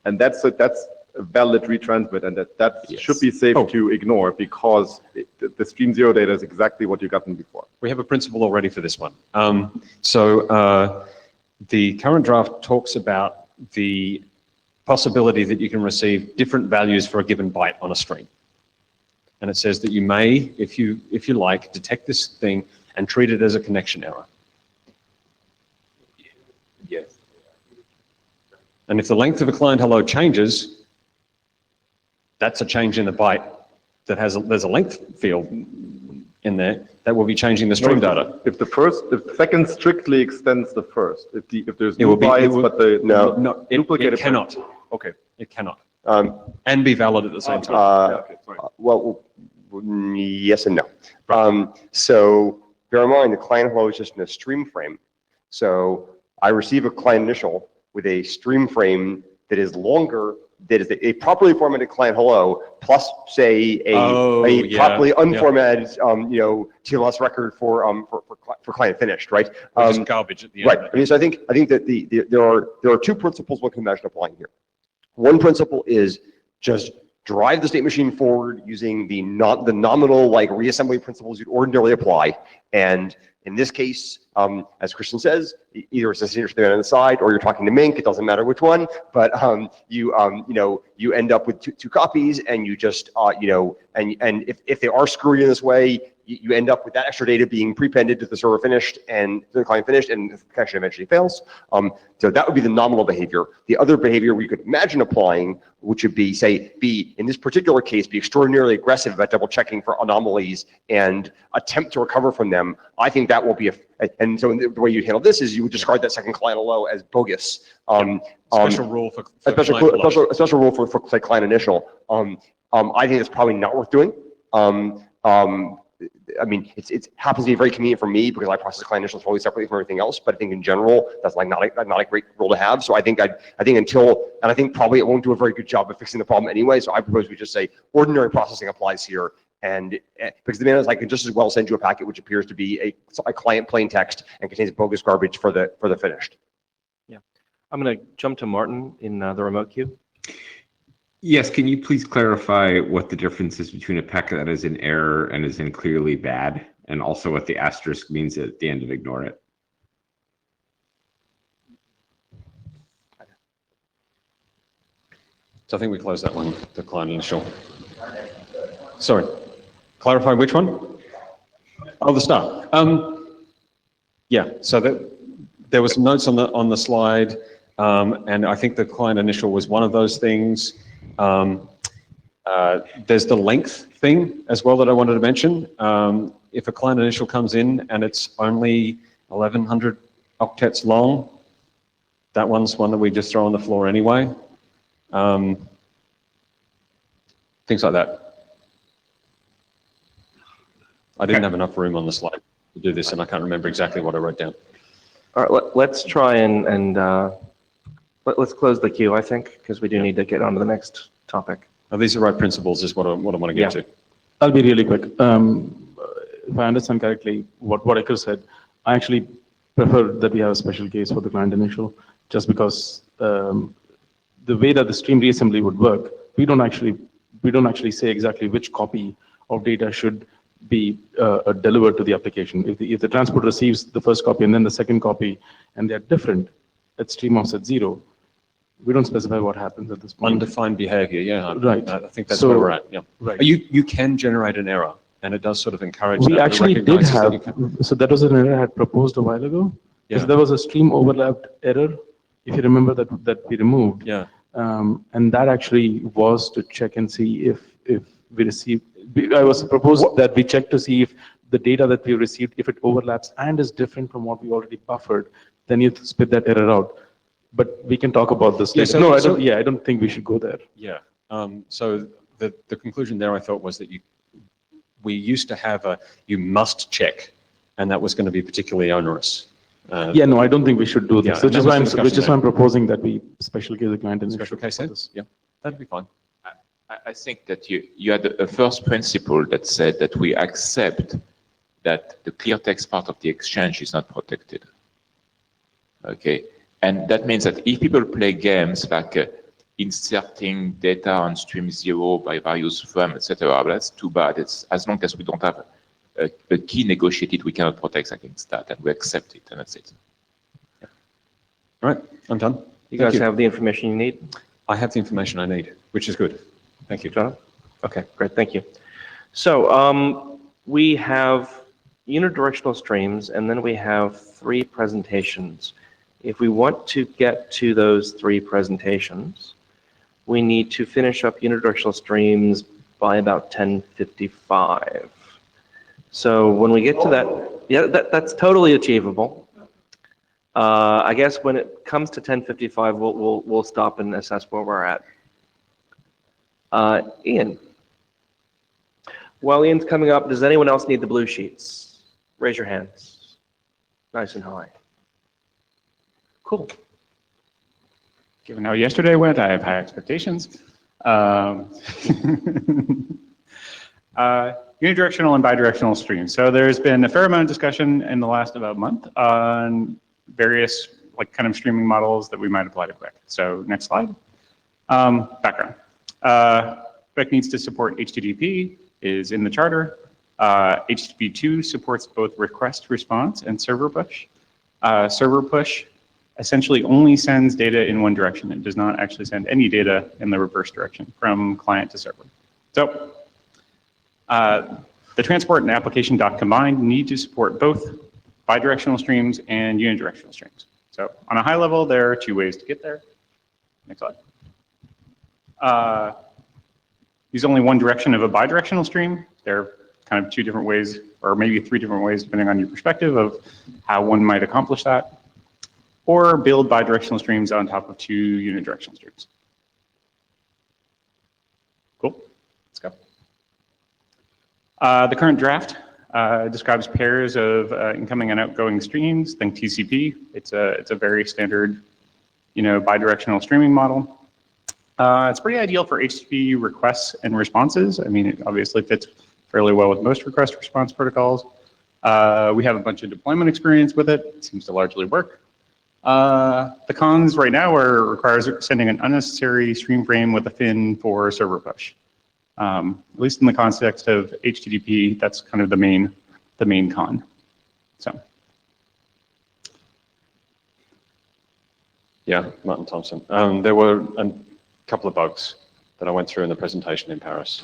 And that's a valid retransmit, and that Yes. should be safe to ignore, because the stream 0 data is exactly what you've gotten before. We have a principle already for this one. The current draft talks about the possibility that you can receive different values for a given byte on a stream. And it says that you may, if you like, detect this thing and treat it as a connection error. Yes. And if the length of a client hello changes, that's a change in the byte that there's a length field in there that will be changing the stream data. If the second strictly extends the first, if there's no bytes, but the it duplicated cannot. Okay, it cannot. And be valid at the same time. Well, yes and no. So bear in mind, the client hello is just in a stream frame. So I receive a client initial with a stream frame that is longer, that is a properly formatted client hello, plus say a properly unformatted, TLS record for client finished, right? Just garbage at the end. Right. I mean, so I think that there are two principles one can imagine applying here. One principle is just drive the state machine forward using the nominal like reassembly principles you'd ordinarily apply. And in this case, as Christian says, either it's a senior on the side or you're talking to Mink, it doesn't matter which one, but you end up with two copies and you just, and if they are screwy in this way, you end up with that extra data being prepended to the server finished and to the client finished, and the connection eventually fails. So that would be the nominal behavior. The other behavior we could imagine applying, which would be, say, in this particular case, be extraordinarily aggressive about double checking for anomalies and attempt to recover from them. I think that will be and so the way you handle this is you would discard that second client hello as bogus. Special rule for a special rule for say client initial. I think it's probably not worth doing. I mean, it happens to be very convenient for me because I process client initials totally separately from everything else. But I think in general, that's like not a great rule to have. So I think I think probably it won't do a very good job of fixing the problem anyway. So I propose we just say ordinary processing applies here. And because the man is, I can just as well send you a packet which appears to be a client plain text and contains bogus garbage for the finished. Yeah, I'm going to jump to Martin in the remote queue. Yes, can you please clarify what the difference is between a packet that is in error and is in clearly bad, and also what the asterisk means at the end of ignore it? So I think we closed that one, the client initial. Sorry, clarify which one? Oh, the start. Yeah, so there was some notes on the slide, and I think the client initial was one of those things. There's the length thing as well that I wanted to mention. If a client initial comes in and it's only 1100 octets long, that one's one that we just throw on the floor anyway. Things like that. I didn't have enough room on the slide to do this, and I can't remember exactly what I wrote down. All right, let's try and let's close the queue, I think, because we do need to get on to the next topic. Now, these are right principles is what I want to get to. I'll be really quick. If I understand correctly, what Iker said, I actually prefer that we have a special case for the client initial, just because the way that the stream reassembly would work, we don't actually say exactly which copy of data should be delivered to the application. If the transport receives the first copy and then the second copy, and they're different at stream offset 0, we don't specify what happens at this point. Undefined behavior, yeah. Right. I think that's where we're at, yeah. Right. You can generate an error, and it does sort of encourage We that. actually did have, so that was an error I had proposed a while ago. Yeah. There was a stream overlapped error, if you remember that we removed. Yeah. And that actually was to check and see if we received, I was proposed that we check to see if the data that we received, if it overlaps and is different from what we already buffered, then you spit that error out. But we can talk about this later. I don't think we should go there. Yeah. So the conclusion there, I thought, was that we used to have you must check, and that was going to be particularly onerous. I don't think we should do this. Yeah, which is why I'm proposing that we special case the client and special case this. Yeah, that'd be fine. I think that you had a first principle that said that we accept that the clear text part of the exchange is not protected. Okay, and that means that if people play games like inserting data on stream 0 by various firms, etc., that's too bad. It's as long as we don't have a key negotiated, we cannot protect against that, and we accept it, and that's it. Yeah. All right, I'm done. You guys have the information you need? I have the information I need, which is good. Thank you. John? Okay, great, thank you. So we have unidirectional streams, and then we have 3 presentations. If we want to get to those 3 presentations, we need to finish up unidirectional streams by about 10:55. So when we get to that, that's totally achievable. I guess when it comes to 10:55, we'll stop and assess where we're at. Ian. While Ian's coming up, does anyone else need the blue sheets? Raise your hands. Nice and high. Cool. Given how yesterday went, I have high expectations. Unidirectional and bidirectional streams. So there's been a fair amount of discussion in the last about month on various like kind of streaming models that we might apply to Quic. So next slide. Background. Quic needs to support HTTP, is in the charter. HTTP 2 supports both request response and server push. Server push essentially only sends data in one direction. It does not actually send any data in the reverse direction from client to server. So the transport and application doc combined need to support both bidirectional streams and unidirectional streams. So on a high level, there are 2 ways to get there. Next slide. Use only one direction of a bidirectional stream. There are kind of 2 different ways, or maybe 3 different ways, depending on your perspective of how one might accomplish that. Or build bidirectional streams on top of 2 unidirectional streams. Cool, let's go. The current draft describes pairs of incoming and outgoing streams. Think TCP. It's a very standard, bidirectional streaming model. It's pretty ideal for HTTP requests and responses. I mean, it obviously fits fairly well with most request response protocols. We have a bunch of deployment experience with it. It seems to largely work. The cons right now requires sending an unnecessary stream frame with a fin for server push. At least in the context of HTTP, that's kind of the main con. So. Yeah, Martin Thompson. There were a couple of bugs that I went through in the presentation in Paris.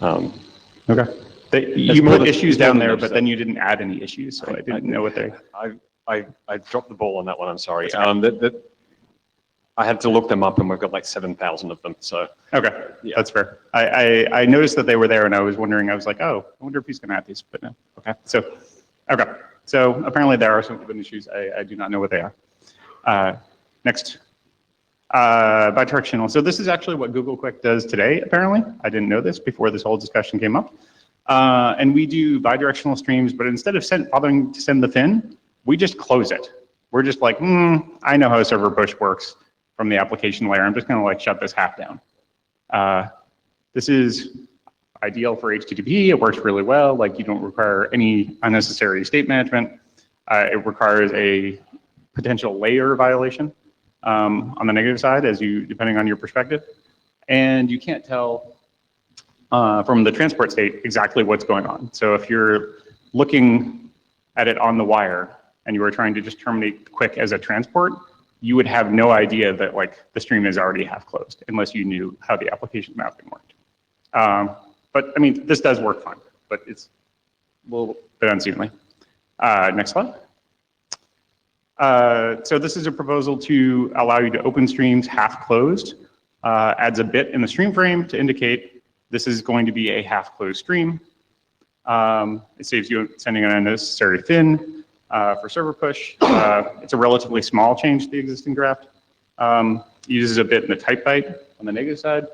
Okay. You put issues down there, but then you didn't add any issues, so I didn't know what they. I dropped the ball on that one. I'm sorry. I had to look them up, and we've got like 7,000 of them. So okay, yeah. That's fair. I noticed that they were there, and I was wondering. I was like, oh, I wonder if he's going to add these, but no. Okay. So apparently there are some open issues. I do not know what they are. Next. Bidirectional. So this is actually what Google Quic does today, apparently. I didn't know this before this whole discussion came up. And we do bidirectional streams, but instead of bothering to send the fin, we just close it. We're just like, I know how server push works from the application layer. I'm just going to like shut this half down. This is ideal for HTTP. It works really well. Like you don't require any unnecessary state management. It requires a potential layer violation. On the negative side, depending on your perspective, and you can't tell from the transport state exactly what's going on. So if you're looking at it on the wire and you were trying to just terminate Quic as a transport, you would have no idea that like the stream is already half closed unless you knew how the application mapping worked. But I mean, this does work fine, but it's a little bit unseemly. Next slide. So this is a proposal to allow you to open streams half closed. Adds a bit in the stream frame to indicate this is going to be a half closed stream. It saves you sending an unnecessary fin for server push. It's a relatively small change to the existing draft. Uses a bit in the type byte on the negative side.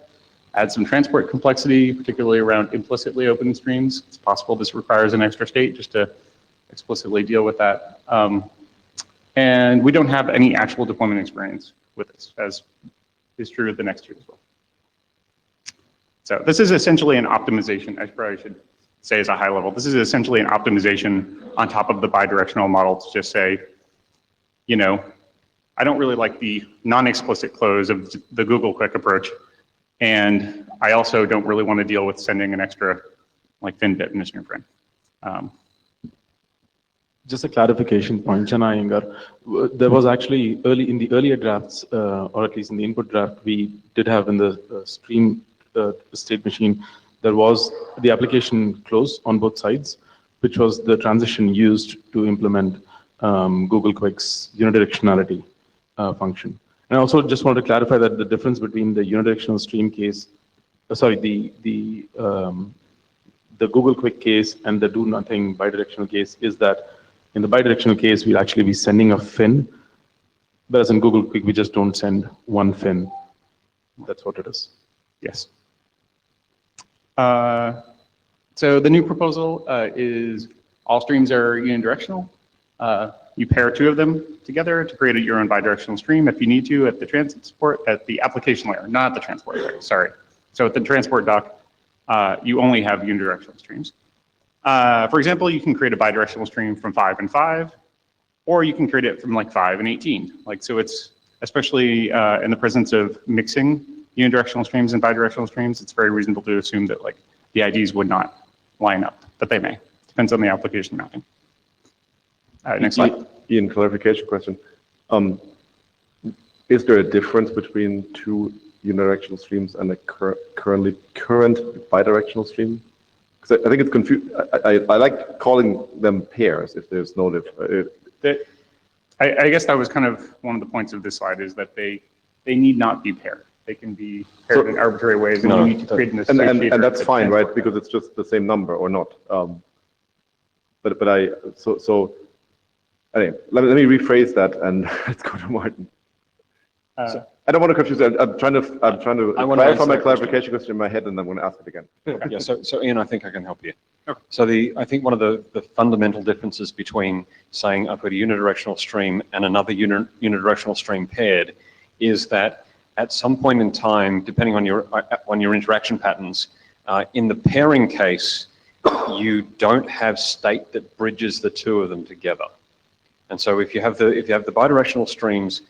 Adds some transport complexity, particularly around implicitly open streams. It's possible this requires an extra state just to explicitly deal with that. And we don't have any actual deployment experience with this, as is true of the next 2 as well. So this is essentially an optimization. I probably should say as a high level, this is essentially an optimization on top of the bidirectional model to just say, I don't really like the non-explicit close of the Google Quic approach. And I also don't really want to deal with sending an extra like fin bit in the stream frame. Just a clarification point, Chana Iyengar. There was actually in the earlier drafts, or at least in the input draft, we did have in the stream state machine, there was the application close on both sides, which was the transition used to implement Google Quic's unidirectionality function. And I also just want to clarify that the difference between the unidirectional stream case, the Google Quic case and the do nothing bidirectional case is that in the bidirectional case, we'll actually be sending a fin, whereas in Google Quic, we just don't send one fin. That's what it is. Yes. So the new proposal is all streams are unidirectional. You pair two of them together to create your own bidirectional stream if you need to at the application layer, not the transport layer, sorry. So at the transport dock, you only have unidirectional streams. For example, you can create a bidirectional stream from 5 and 5, or you can create it from like 5 and 18. Like, so it's, especially in the presence of mixing unidirectional streams and bidirectional streams, it's very reasonable to assume that like the IDs would not line up, but they may. Depends on the application mapping. Next slide. Ian, clarification question. Is there a difference between two unidirectional streams and a current bidirectional stream? Because I think it's confused. I like calling them pairs if there's no difference. I guess that was kind of one of the points of this slide is that they need not be paired. They can be paired in arbitrary ways, and you need to create an associator. And that's fine, right? Because it's just the same number or not. Anyway, let me rephrase that and let's go to Martin. I don't want to confuse it. I'm trying to clarify my clarification question in my head, and I'm going to ask it again. Yeah, so Ian, I think I can help you. Okay. So I think one of the fundamental differences between saying I've got a unidirectional stream and another unidirectional stream paired is that at some point in time, depending on your interaction patterns, in the pairing case, you don't have state that bridges the two of them together. And so if you have the bidirectional streams,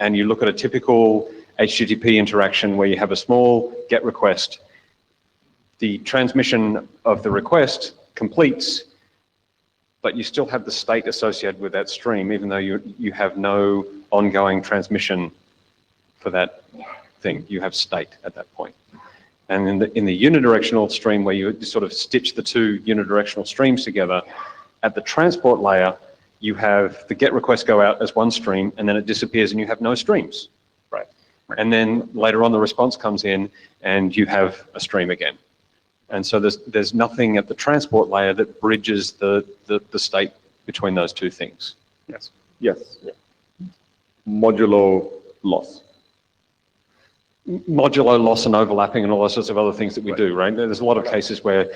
and you look at a typical HTTP interaction where you have a small GET request, the transmission of the request completes, but you still have the state associated with that stream, even though you have no ongoing transmission for that thing. You have state at that point. And in the unidirectional stream where you sort of stitch the two unidirectional streams together, at the transport layer, you have the GET request go out as one stream, and then it disappears and you have no streams. Right. And then later on the response comes in and you have a stream again. And so there's nothing at the transport layer that bridges the state between those two things. Yes. Yes. Yeah. Modulo loss. Modulo loss and overlapping and all those sorts of other things that we do, right? There's a lot of cases where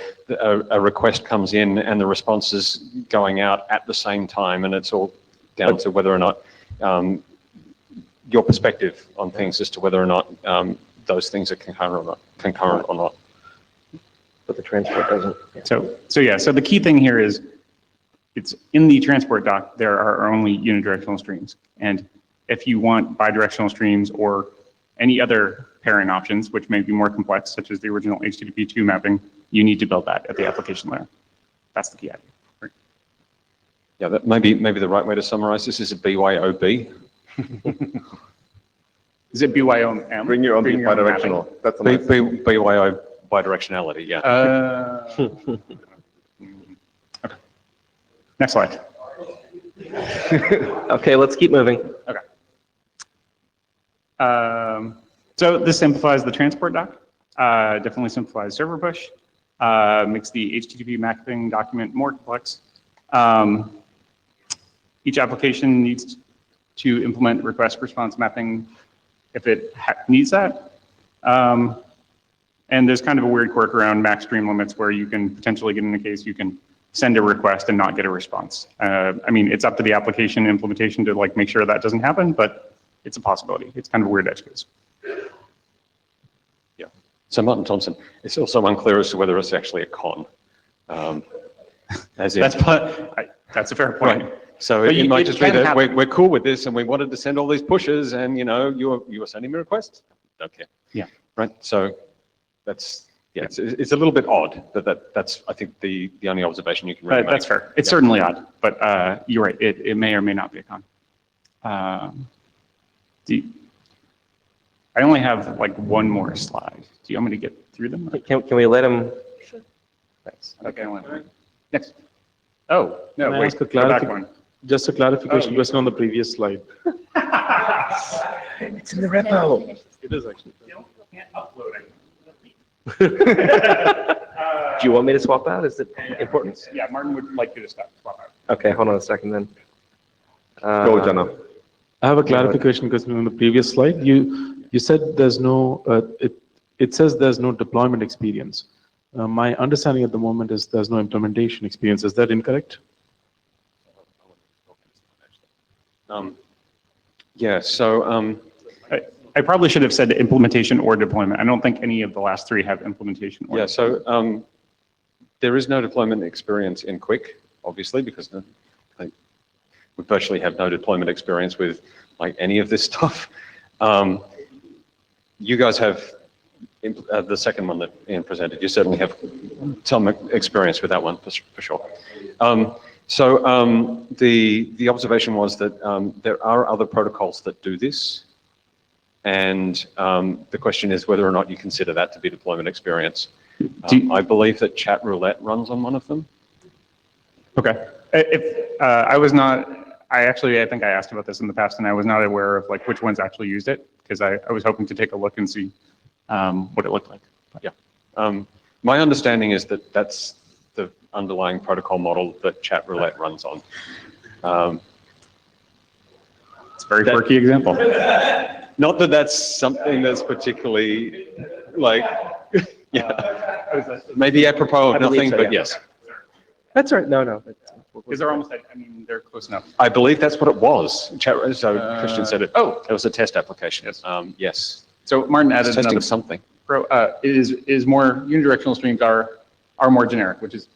a request comes in and the response is going out at the same time, and it's all down to whether or not your perspective on things as to whether or not those things are concurrent or not. But the transport doesn't. Yeah. So the key thing here is it's in the transport dock, there are only unidirectional streams. And if you want bidirectional streams or any other pairing options, which may be more complex, such as the original HTTP2 mapping, you need to build that at the application layer. That's the key idea. Right? Yeah, that maybe the right way to summarize this is a BYOB. Is it BYOM? Bring your own bidirectional. That's a nice BYO bidirectionality, yeah. Okay. Next slide. Okay, let's keep moving. Okay. So this simplifies the transport dock, definitely simplifies server push, makes the HTTP mapping document more complex. Each application needs to implement request response mapping if it needs that. And there's kind of a weird quirk around max stream limits where you can potentially get in a case you can send a request and not get a response. I mean, it's up to the application implementation to like make sure that doesn't happen, but it's a possibility. It's kind of a weird edge case. Yeah. So Martin Thompson, it's also unclear as to whether it's actually a con. As in, that's a fair point. Right. So it might just be that we're cool with this and we wanted to send all these pushes and you were sending me requests. Okay. Yeah. Right. So that's it's a little bit odd, but that's I think the only observation you can really make. That's fair. It's certainly odd, but you're right. It may or may not be a con. I only have like one more slide. Do you want me to get through them? Can we let him? Sure. Thanks. Okay. Next. Oh, no, wait. Just a clarification question on the previous slide. It's in the repo. It is actually. Can't upload it. Do you want me to swap out? Is it important? Yeah, Martin would like you to swap out. Okay, hold on a second then. Go, Jana. I have a clarification question on the previous slide. You said there's no it says there's no deployment experience. My understanding at the moment is there's no implementation experience. Is that incorrect? Yeah, so I probably should have said implementation or deployment. I don't think any of the last three have implementation or Yeah, so there is no deployment experience in Quic, obviously, because we virtually have no deployment experience with like any of this stuff. You guys have the second one that Ian presented. You certainly have some experience with that one for sure. The observation was that there are other protocols that do this. And the question is whether or not you consider that to be deployment experience. I believe that Chat Roulette runs on one of them. Okay. If I was not, I think I asked about this in the past, and I was not aware of like which ones actually used it, because I was hoping to take a look and see what it looked like. But yeah. My understanding is that that's the underlying protocol model that Chat Roulette runs on. It's a very quirky example. Not that that's something that's particularly like, yeah, maybe apropos of nothing, but yes. That's right. No. Because they're almost, I mean, they're close enough. I believe that's what it was. So Christian said it. Oh, it was a test application. Yes. Yes. So Martin added testing another something. Is more unidirectional streams are more generic, which is,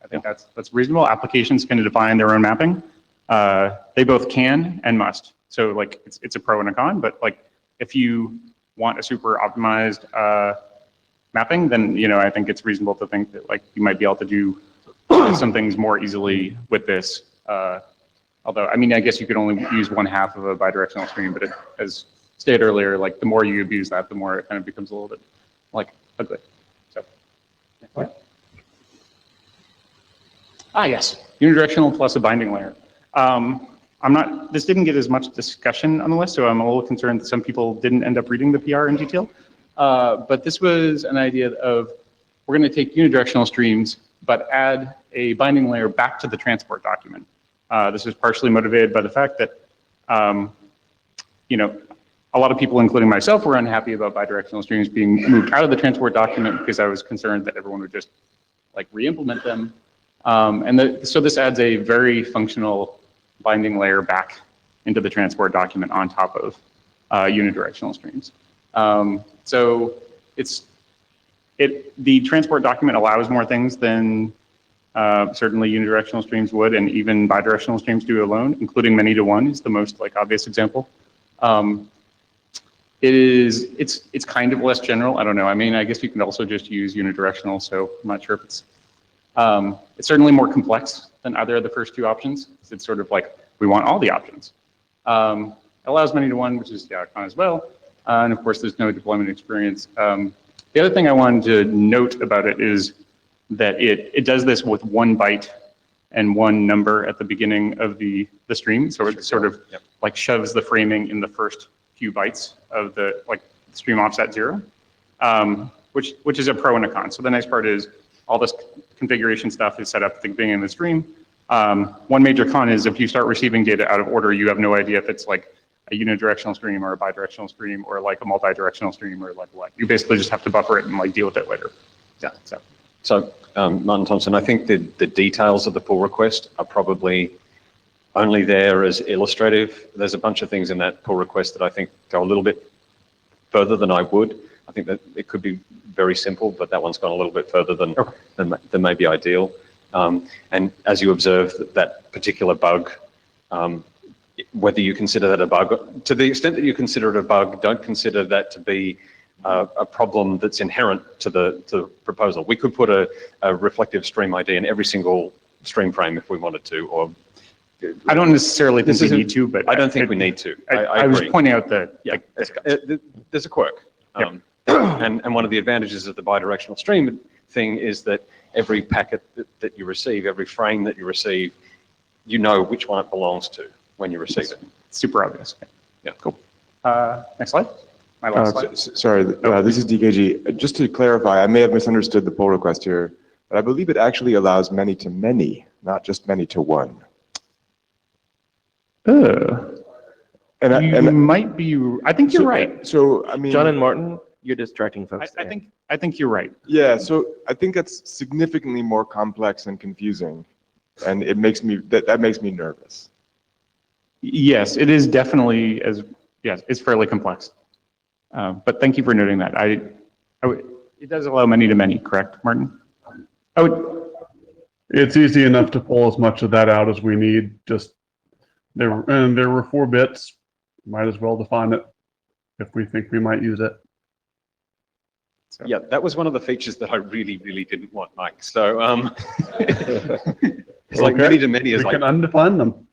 I think that's reasonable. Applications can define their own mapping. They both can and must. So like it's a pro and a con, but like if you want a super optimized mapping, then I think it's reasonable to think that like you might be able to do some things more easily with this. Although I mean I guess you could only use 1/2 of a bidirectional stream, but as stated earlier, like the more you abuse that, the more it kind of becomes a little bit like ugly. So yes, unidirectional plus a binding layer. This didn't get as much discussion on the list, so I'm a little concerned that some people didn't end up reading the PR in detail. But this was an idea of, we're going to take unidirectional streams, but add a binding layer back to the transport document. This is partially motivated by the fact that, a lot of people, including myself, were unhappy about bidirectional streams being moved out of the transport document because I was concerned that everyone would just like re-implement them. So this adds a very functional binding layer back into the transport document on top of unidirectional streams. So the transport document allows more things than certainly unidirectional streams would, and even bidirectional streams do alone, including many-to-one is the most like obvious example. It's kind of less general. I don't know. I mean, I guess you can also just use unidirectional, so I'm not sure if it's certainly more complex than either of the first two options. It's sort of like, we want all the options. It allows many-to-one, which is con as well. And of course, there's no deployment experience. The other thing I wanted to note about it is that it does this with 1 byte and 1 number at the beginning of the stream. So it sort of like shoves the framing in the first few bytes of the stream offset 0, which is a pro and a con. So the nice part is all this configuration stuff is set up at the beginning of the stream. One major con is if you start receiving data out of order, you have no idea if it's like a unidirectional stream or a bidirectional stream or like a multi-directional stream or like what. You basically just have to buffer it and like deal with it later. Yeah. So Martin Thompson, I think the details of the pull request are probably only there as illustrative. There's a bunch of things in that pull request that I think go a little bit further than I would. I think that it could be very simple, but that one's gone a little bit further than may be ideal. And as you observe, that particular bug, whether you consider that a bug, to the extent that you consider it a bug, don't consider that to be a problem that's inherent to the proposal. We could put a reflective stream ID in every single stream frame if we wanted to, or I don't necessarily think we need to, but I don't think we need to. I was pointing out that there's a quirk. And one of the advantages of the bidirectional stream thing is that every packet that you receive, every frame that you receive, you know which one it belongs to when you receive it. Super obvious. Yeah, cool. Next slide. My last slide. Sorry, this is DKG. Just to clarify, I may have misunderstood the pull request here, but I believe it actually allows many-to-many, not just many-to-one. You might be. I think you're right. So I mean, John and Martin, you're distracting folks. I think you're right. Yeah, so I think that's significantly more complex and confusing, and it makes me, that makes me nervous. Yes, it is definitely yes, it's fairly complex. But thank you for noting that. It does allow many to many, correct, Martin? It's easy enough to pull as much of that out as we need. Just there were 4 bits. Might as well define it if we think we might use it. Yeah, that was one of the features that I really, really didn't want, Mike. So it's like many to many is we like can undefine them.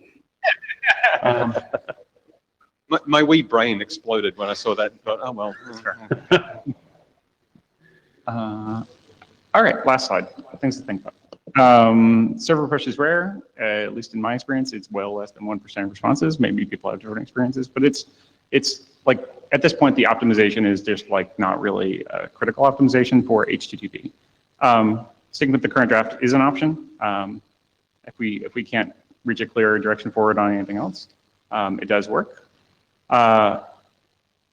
my wee brain exploded when I saw that. But oh well. All right, last slide. Things to think about. Server push is rare, at least in my experience. It's well less than 1% of responses. Maybe people have different experiences, but it's like at this point the optimization is just like not really a critical optimization for HTTP. Sticking with the current draft is an option. If we can't reach a clear direction forward on anything else, it does work.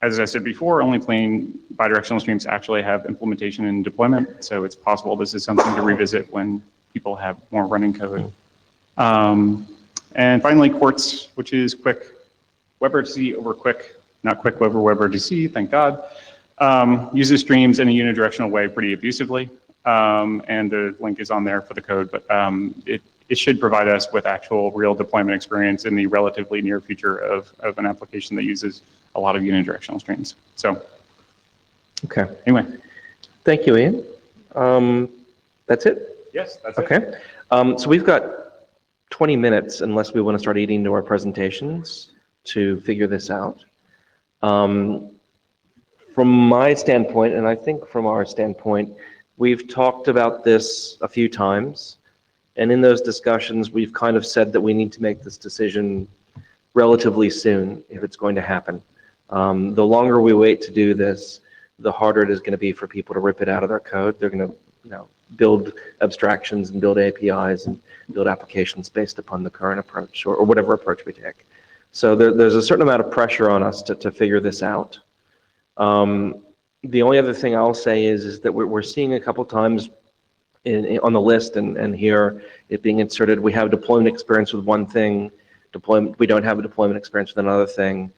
As I said before, only plain bidirectional streams actually have implementation and deployment, so it's possible this is something to revisit when people have more running code. And finally, Quartz, which is Quic, WebRTC over Quic, not Quic over WebRTC, thank God, uses streams in a unidirectional way pretty abusively, and the link is on there for the code, but it should provide us with actual real deployment experience in the relatively near future of an application that uses a lot of unidirectional streams. So, Okay. anyway. Thank you, Ian. That's it? Yes, that's it. Okay. So we've got 20 minutes, unless we want to start eating into our presentations, to figure this out. From my standpoint, and I think from our standpoint, we've talked about this a few times. And in those discussions, we've kind of said that we need to make this decision relatively soon if it's going to happen. The longer we wait to do this, the harder it is going to be for people to rip it out of their code. They're going to build abstractions and build APIs and build applications based upon the current approach or whatever approach we take. So there's a certain amount of pressure on us to figure this out. The only other thing I'll say is that we're seeing a couple times on the list and here it being inserted, we have deployment experience with one thing, we don't have a deployment experience with another thing.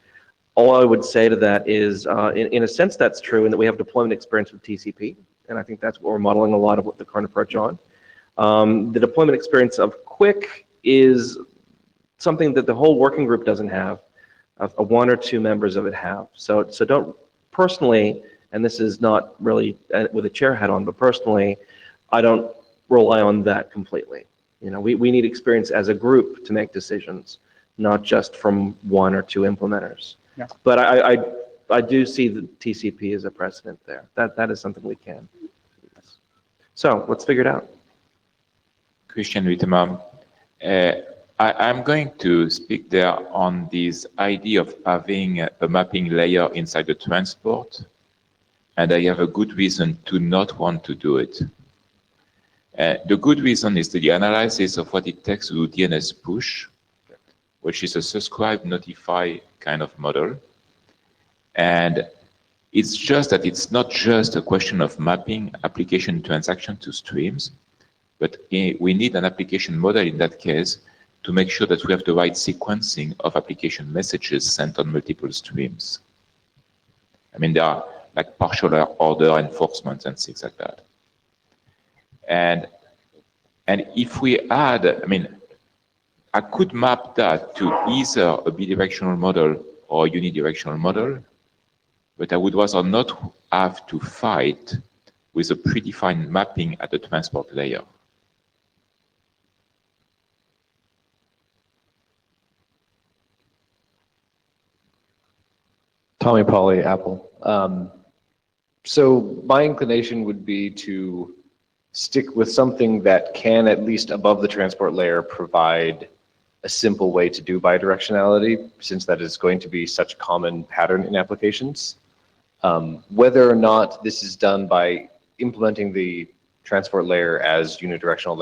All I would say to that is, in a sense, that's true, in that we have deployment experience with TCP, and I think that's what we're modeling a lot of what the current approach on. The deployment experience of Quic is something that the whole working group doesn't have. One or two members of it have. So don't personally, and this is not really with a chair hat on, but personally, I don't rely on that completely. We need experience as a group to make decisions, not just from one or two implementers. Yeah. But I do see the TCP as a precedent there. That is something we can. So let's figure it out. Christian Wittemann, I'm going to speak there on this idea of having a mapping layer inside the transport, and I have a good reason to not want to do it. The good reason is the analysis of what it takes to do DNS push, which is a subscribe notify kind of model. And it's just that it's not just a question of mapping application transaction to streams, but we need an application model in that case to make sure that we have the right sequencing of application messages sent on multiple streams. I mean, there are like partial order enforcement and things like that. And if we add, I could map that to either a bidirectional model or a unidirectional model, but I would rather not have to fight with a predefined mapping at the transport layer. Tommy Pauly, Apple. So my inclination would be to stick with something that can, at least above the transport layer, provide a simple way to do bidirectionality, since that is going to be such a common pattern in applications. Whether or not this is done by implementing the transport layer as unidirectional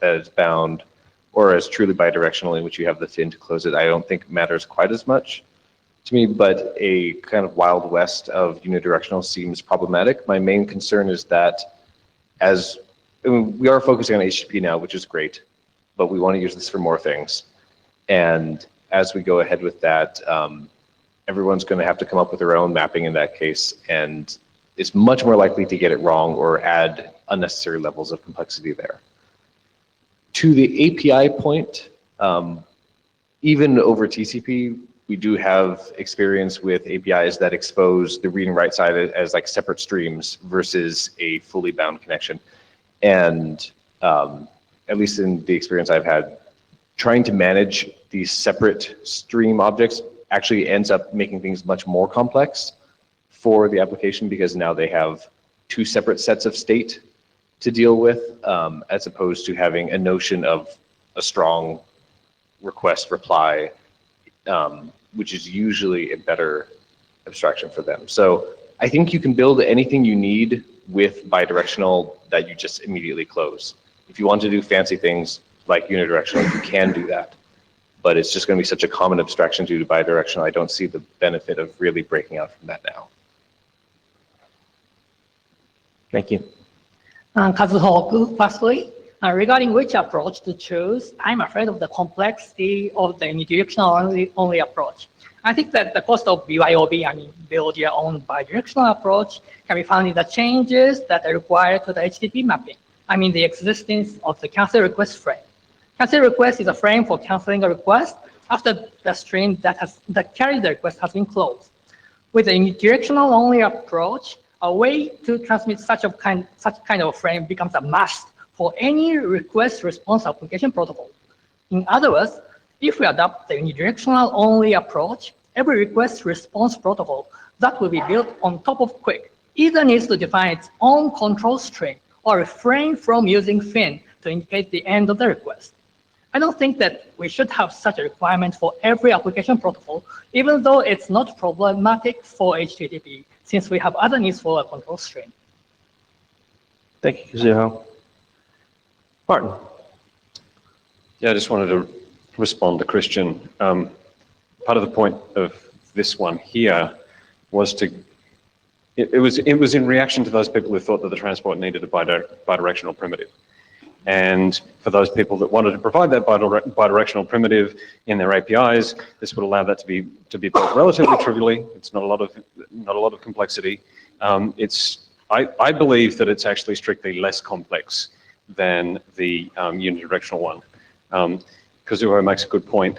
that is bound, or as truly bidirectional in which you have the fin to close it, I don't think matters quite as much. to me, but a kind of wild west of unidirectional seems problematic. My main concern is that we are focusing on HTTP now, which is great, but we want to use this for more things. And as we go ahead with that, everyone's going to have to come up with their own mapping in that case, and it's much more likely to get it wrong or add unnecessary levels of complexity there. To the API point, even over TCP, we do have experience with APIs that expose the read and write side as like separate streams versus a fully bound connection. And at least in the experience I've had, trying to manage these separate stream objects actually ends up making things much more complex for the application, because now they have two separate sets of state to deal with, as opposed to having a notion of a strong request reply, which is usually a better abstraction for them. So I think you can build anything you need with bidirectional that you just immediately close. If you want to do fancy things like unidirectional, you can do that. But it's just going to be such a common abstraction due to bidirectional. I don't see the benefit of really breaking out from that now. Thank you. Kazuhoku, firstly, regarding which approach to choose, I'm afraid of the complexity of the unidirectional only approach. I think that the cost of BYOB, build your own bidirectional approach, can be found in the changes that are required to the HTTP mapping. The existence of the cancel request frame. Cancel request is a frame for canceling a request after the stream that carries the request has been closed. With a unidirectional only approach, a way to transmit such kind of frame becomes a must for any request response application protocol. In other words, if we adopt the unidirectional only approach, every request response protocol that will be built on top of Quic either needs to define its own control stream or refrain from using fin to indicate the end of the request. I don't think that we should have such a requirement for every application protocol, even though it's not problematic for HTTP, since we have other needs for a control stream. Thank you, Kazuho. Martin. Yeah, I just wanted to respond to Christian. Part of the point of this one here was it was in reaction to those people who thought that the transport needed a bidirectional primitive. And for those people that wanted to provide that bidirectional primitive in their APIs, this would allow that to be built relatively trivially. It's not a lot of complexity. I believe that it's actually strictly less complex than the unidirectional one. Kazuho makes a good point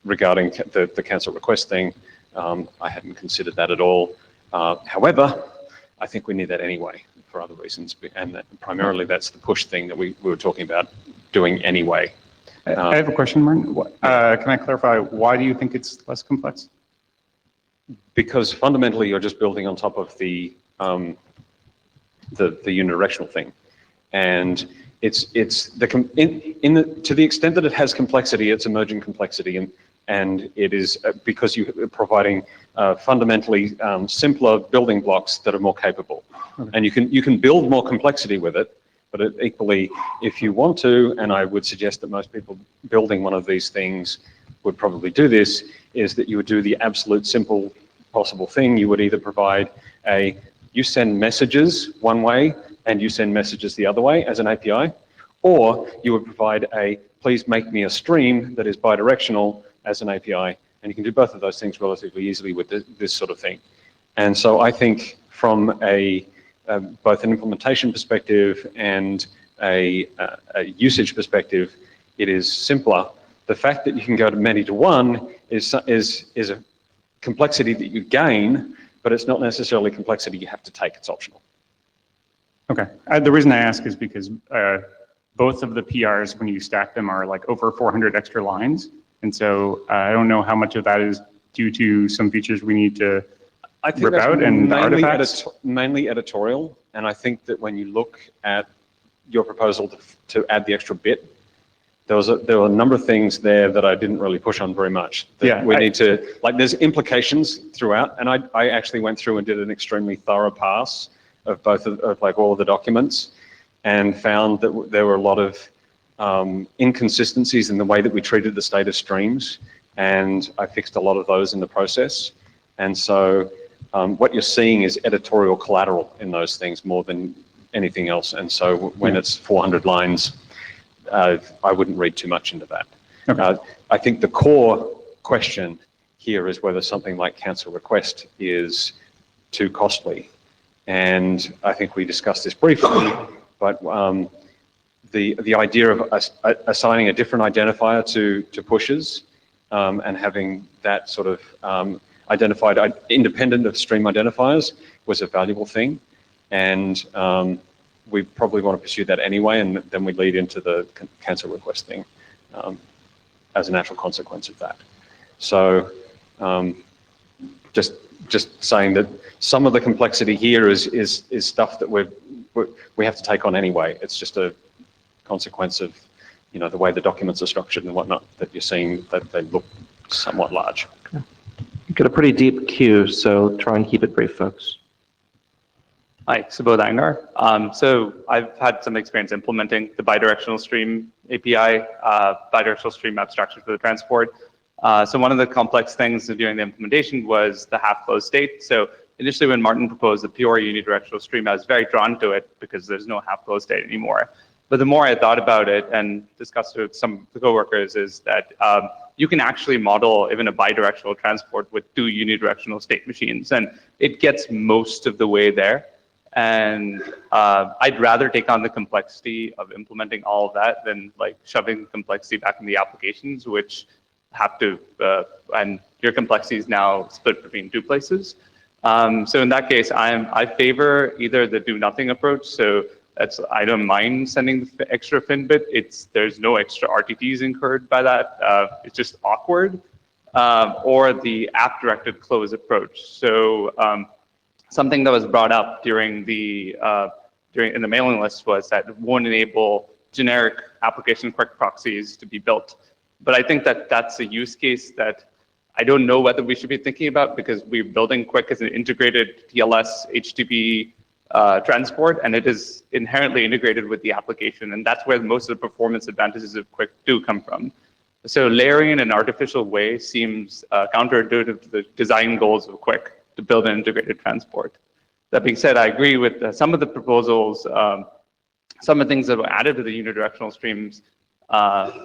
regarding the cancel request thing. I hadn't considered that at all. However, I think we need that anyway for other reasons, and primarily that's the push thing that we were talking about doing anyway. I have a question, Martin. Can I clarify, why do you think it's less complex? Because fundamentally you're just building on top of the unidirectional thing, and to the extent that it has complexity, it's emerging complexity, and it is because you're providing fundamentally simpler building blocks that are more capable. Okay. And you can build more complexity with it, but equally, if you want to, and I would suggest that most people building one of these things would probably do this, is that you would do the absolute simple possible thing. You would either provide you send messages one way and you send messages the other way as an API, or you would provide please make me a stream that is bidirectional as an API, and you can do both of those things relatively easily with this sort of thing. And so I think from both an implementation perspective and a usage perspective, it is simpler. The fact that you can go to many to one is a complexity that you gain, but it's not necessarily complexity you have to take. It's optional. Okay. The reason I ask is because both of the PRs, when you stack them, are like over 400 extra lines. And so I don't know how much of that is due to some features we need to rip out and artifacts. Mainly editorial. And I think that when you look at your proposal to add the extra bit, there were a number of things there that I didn't really push on very much. There's implications throughout. And I actually went through and did an extremely thorough pass of all of the documents, and found that there were a lot of inconsistencies in the way that we treated the state of streams. and I fixed a lot of those in the process. And so what you're seeing is editorial collateral in those things more than anything else. And so when it's 400 lines, I wouldn't read too much into that. Okay. I think the core question here is whether something like cancel request is too costly. And I think we discussed this briefly, but the idea of assigning a different identifier to pushes and having that sort of identified independent of stream identifiers was a valuable thing. And we probably want to pursue that anyway, and then we lead into the cancel request thing as a natural consequence of that. So just saying that some of the complexity here is stuff that we have to take on anyway. It's just a consequence of, you know, the way the documents are structured and whatnot, that you're seeing that they look somewhat large. You've got a pretty deep queue, so try and keep it brief, folks. Hi, Subodh Angar. So I've had some experience implementing the bidirectional stream API, bidirectional stream abstraction for the transport. So one of the complex things during the implementation was the half-closed state. So initially when Martin proposed the pure unidirectional stream, I was very drawn to it because there's no half-closed state anymore. But the more I thought about it and discussed it with some of the coworkers is that you can actually model even a bidirectional transport with 2 unidirectional state machines, and it gets most of the way there. And I'd rather take on the complexity of implementing all of that than like shoving the complexity back in the applications, which have to, and your complexity is now split between 2 places. So in that case, I favor either the do nothing approach. So I don't mind sending the extra fin bit. There's no extra RTTs incurred by that. It's just awkward. Or the app directed close approach. So something that was brought up in the mailing list was that it won't enable generic application Quic proxies to be built. But I think that that's a use case that I don't know whether we should be thinking about, because we're building Quic as an integrated TLS HTTP transport, and it is inherently integrated with the application, and that's where most of the performance advantages of Quic do come from. So layering in an artificial way seems counterintuitive to the design goals of Quic to build an integrated transport. That being said, I agree with some of the proposals. Some of the things that were added to the unidirectional streams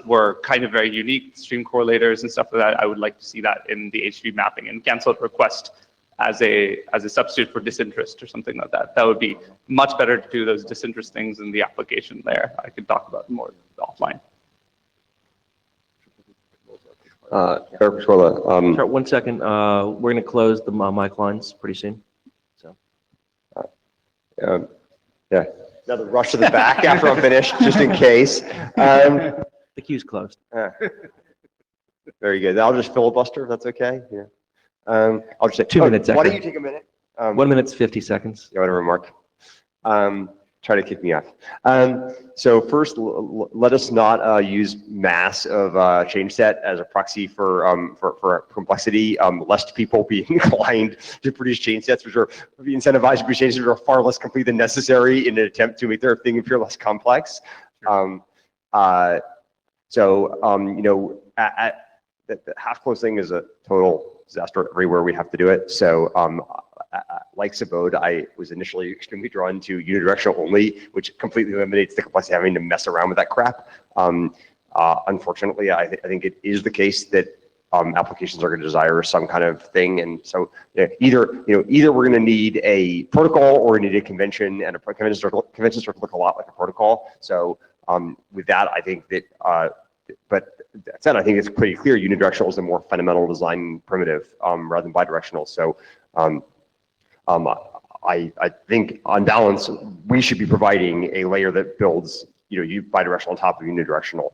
were kind of very unique, stream correlators and stuff like that. I would like to see that in the HTTP mapping and canceled request as a substitute for disinterest or something like that. That would be much better to do those disinterest things in the application layer. I could talk about more offline. Sorry, 1 second. We're going to close the mic lines pretty soon. So. Yeah. Another rush to the back after I'm finished, just in case. The queue's closed. Very good. I'll just filibuster if that's okay. Yeah. I'll just say 2 minutes. Why don't you take a minute? 1 minute, 50 seconds. You want to remark? Try to kick me off. So first, let us not use mass of change set as a proxy for complexity, lest people be inclined to produce change sets which are incentivized to produce change sets which are far less complete than necessary in an attempt to make their thing appear less complex. You know, the half-close thing is a total disaster everywhere we have to do it. So like Subodh, I was initially extremely drawn to unidirectional only, which completely eliminates the complexity of having to mess around with that crap. Unfortunately, I think it is the case that applications are going to desire some kind of thing, and so either we're going to need a protocol or we need a convention, and a conventions sort of look a lot like a protocol. So with that, I think that, but that said, I think it's pretty clear unidirectional is the more fundamental design primitive rather than bidirectional. So I think on balance, we should be providing a layer that builds, bidirectional on top of unidirectional.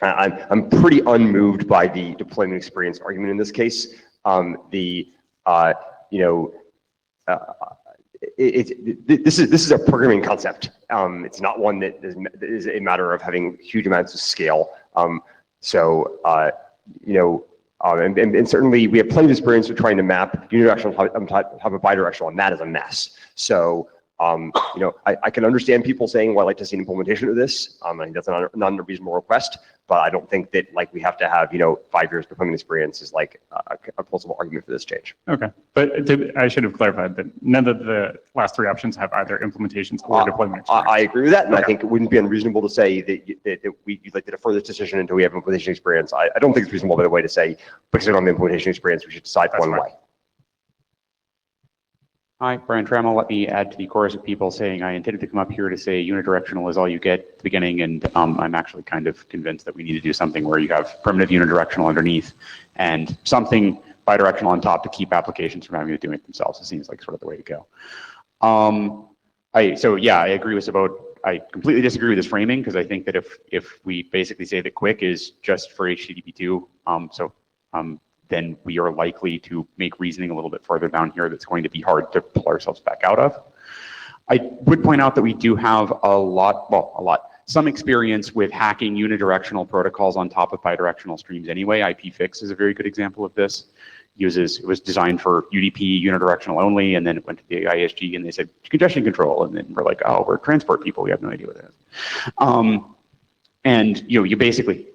I'm pretty unmoved by the deployment experience argument in this case. This is a programming concept. It's not one that is a matter of having huge amounts of scale. And certainly we have plenty of experience with trying to map unidirectional on top of bidirectional, and that is a mess. So, I can understand people saying, well, I'd like to see an implementation of this. I think that's not a reasonable request. But I don't think that like we have to have, 5 years deployment experience is like a plausible argument for this change. Okay, but I should have clarified that none of the last three options have either implementations or deployment experience. I agree with that, and I think it wouldn't be unreasonable to say that we'd like to defer this decision until we have implementation experience. I don't think it's reasonable by the way to say, because we don't have implementation experience, we should decide one way. Hi, Brian Trammell. Let me add to the chorus of people saying I intended to come up here to say unidirectional is all you get at the beginning, and I'm actually kind of convinced that we need to do something where you have primitive unidirectional underneath and something bidirectional on top to keep applications from having to do it themselves. It seems like sort of the way to go. So yeah, I agree with I completely disagree with this framing, because I think that if we basically say that Quic is just for HTTP2, then we are likely to make reasoning a little bit further down here that's going to be hard to pull ourselves back out of. I would point out that we do have some experience with hacking unidirectional protocols on top of bidirectional streams anyway. IPFix is a very good example of this. It was designed for UDP, unidirectional only, and then it went to the ISG and they said congestion control, and then we're like, oh, we're transport people, we have no idea what that is. And you basically,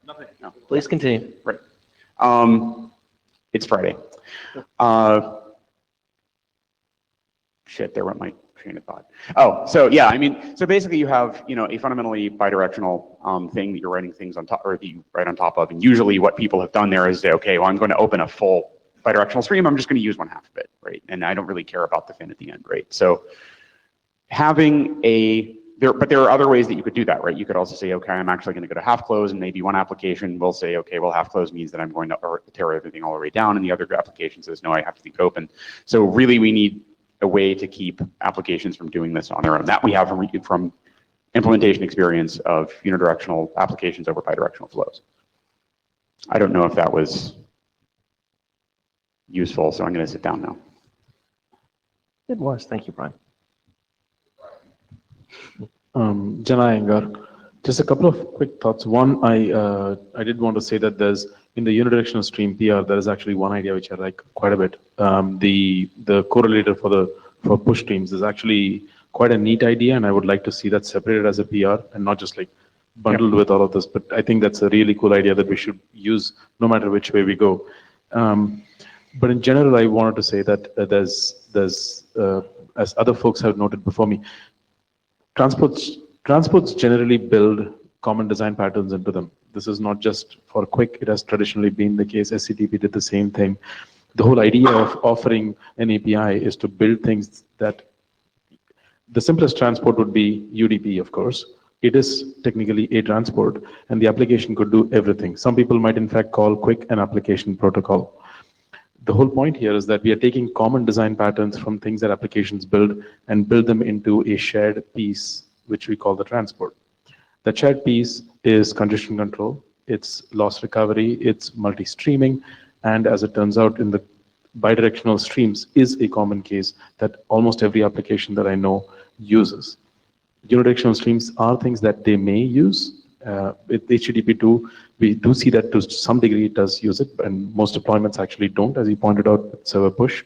Nothing. No. Please continue. Right. It's Friday. Shit, there went my train of thought. Oh, so yeah, so basically you have, a fundamentally bidirectional thing that you're writing things on top, or that you write on top of, and usually what people have done there is say, okay, well, I'm going to open a full bidirectional stream, I'm just going to use 1/2 of it, right? And I don't really care about the fin at the end, right? So having but there are other ways that you could do that, right? You could also say, okay, I'm actually going to go to half close, and maybe one application will say, okay, well, half close means that I'm going to tear everything all the way down, and the other application says, no, I have to keep it open. So really, we need a way to keep applications from doing this on their own. That we have from implementation experience of unidirectional applications over bidirectional flows. I don't know if that was useful, so I'm going to sit down now. It was. Thank you, Brian. Jana Iyengar, just a couple of quick thoughts. One, I did want to say that there's, in the unidirectional stream PR, there is actually one idea which I like quite a bit. The correlator for push streams is actually quite a neat idea, and I would like to see that separated as a PR and not just like bundled with all of this. But I think that's a really cool idea that we should use no matter which way we go. But in general, I wanted to say that there's as other folks have noted before me, transports generally build common design patterns into them. This is not just for Quic, it has traditionally been the case. SCTP did the same thing. The whole idea of offering an API is to build things that, the simplest transport would be UDP, of course. It is technically a transport, and the application could do everything. Some people might in fact call Quic an application protocol. The whole point here is that we are taking common design patterns from things that applications build and build them into a shared piece, which we call the transport. The shared piece is congestion control, it's loss recovery, it's multi-streaming, and as it turns out in the bidirectional streams is a common case that almost every application that I know uses. Unidirectional streams are things that they may use. With HTTP2, we do see that to some degree it does use it, and most deployments actually don't, as you pointed out with server push.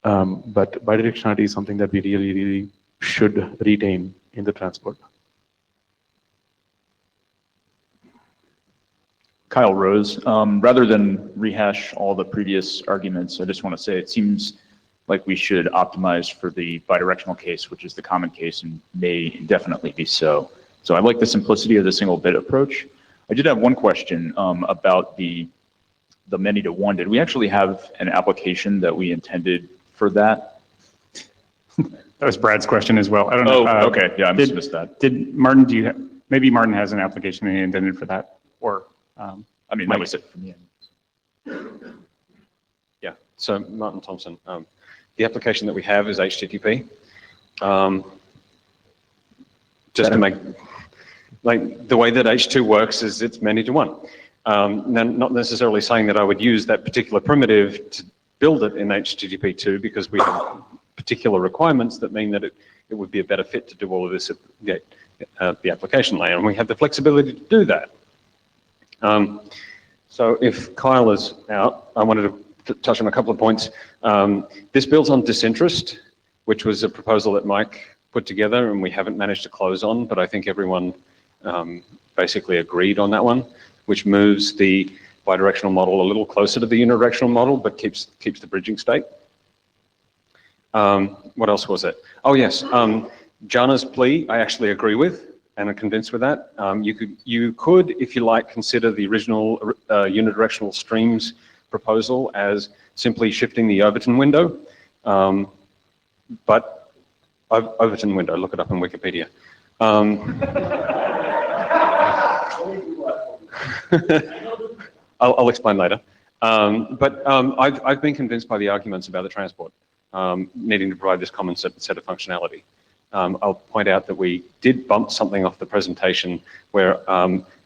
But bidirectionality is something that we really, really should retain in the transport. Kyle Rose, rather than rehash all the previous arguments, I just want to say it seems like we should optimize for the bidirectional case, which is the common case and may indefinitely be so. So I like the simplicity of the single bit approach. I did have one question about the many-to-one. Did we actually have an application that we intended for that? That was Brad's question as well. I don't know. Oh, okay. Yeah, I missed that. Did Martin, maybe Martin has an application that he intended for that, or? I mean, that was it from the end. Yeah, so Martin Thompson, the application that we have is HTTP. Just to make, like, the way that H2 works is it's many-to-one. Not necessarily saying that I would use that particular primitive to build it in HTTP2 because we have particular requirements that mean that it would be a better fit to do all of this at the application layer, and we have the flexibility to do that. So if Kyle is out, I wanted to touch on a couple of points. This builds on disinterest, which was a proposal that Mike put together and we haven't managed to close on, but I think everyone basically agreed on that one, which moves the bidirectional model a little closer to the unidirectional model, but keeps the bridging state. What else was it? Oh yes, Jana's plea I actually agree with and are convinced with that. You could, if you like, consider the original unidirectional streams proposal as simply shifting the Overton window, but Overton window, look it up on Wikipedia. I'll explain later. I've been convinced by the arguments about the transport needing to provide this common set of functionality. I'll point out that we did bump something off the presentation where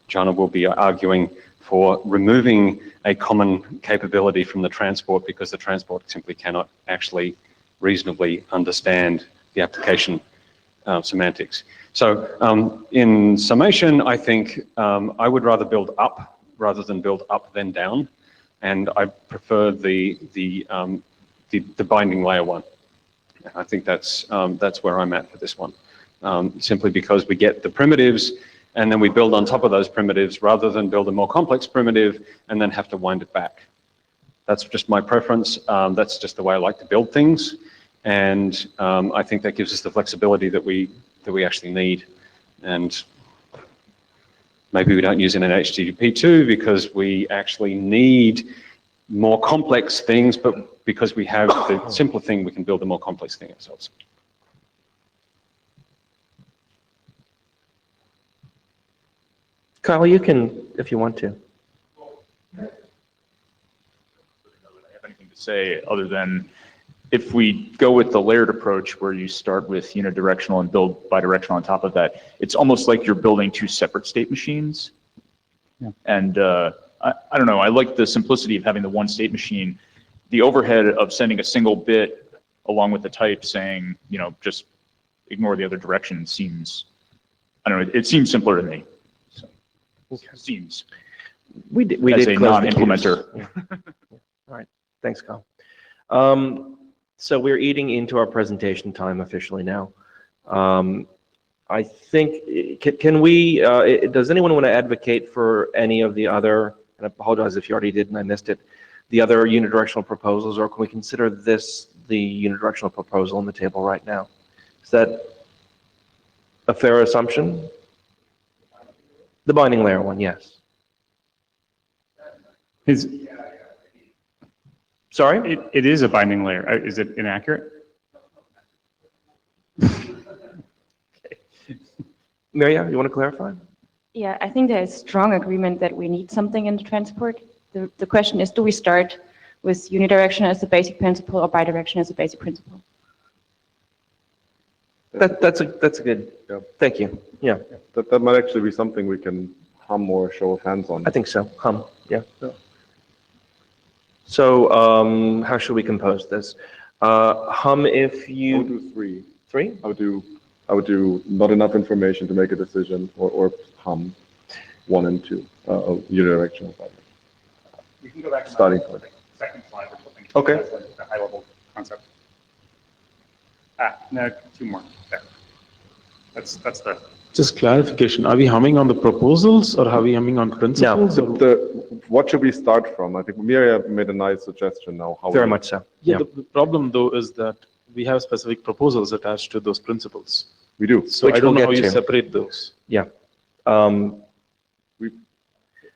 Jana will be arguing for removing a common capability from the transport because the transport simply cannot actually reasonably understand the application semantics. So in summation, I think I would rather build up rather than build up then down, and I prefer the binding layer one. I think that's where I'm at for this one, simply because we get the primitives and then we build on top of those primitives rather than build a more complex primitive and then have to wind it back. That's just my preference. That's just the way I like to build things, and I think that gives us the flexibility that we actually need. And maybe we don't use it in HTTP2 because we actually need more complex things, but because we have the simpler thing, we can build a more complex thing ourselves. Kyle, you can, if you want to. I have anything to say other than if we go with the layered approach where you start with unidirectional and build bidirectional on top of that, it's almost like you're building two separate state machines. Yeah. And I don't know, I like the simplicity of having the one state machine. The overhead of sending a single bit along with the type saying, you know, just ignore the other direction seems, I don't know, it seems simpler to me. So, it seems. We did as a close the non-implementer. queues. All right, thanks, Kyle. So we're eating into our presentation time officially now. I think, can we, does anyone want to advocate for any of the other, and I apologize if you already did and I missed it, the other unidirectional proposals, or can we consider this the unidirectional proposal on the table right now? Is that a fair assumption? The binding layer one, yes. Sorry? It is a binding layer. Is it inaccurate? Maria, you want to clarify? Yeah, I think there's strong agreement that we need something in the transport. The question is, do we start with unidirectional as the basic principle or bidirectional as the basic principle? That's a good, thank you, yeah. That might actually be something we can hum or show of hands on. I think so, hum, yeah. So how should we compose this? Hum if you... I would do three. Three? I would do not enough information to make a decision, or hum 1 and 2, unidirectional. We can go back to starting point. Second slide or something. Okay. That's like the high level concept. No, 2 more. There. That's the. Just clarification, are we humming on the proposals or are we humming on principles? What should we start from? I think Miria made a nice suggestion now. Very much so. Yeah. The problem though is that we have specific proposals attached to those principles. We do. So Which I don't we'll know how get you to. separate those. Yeah.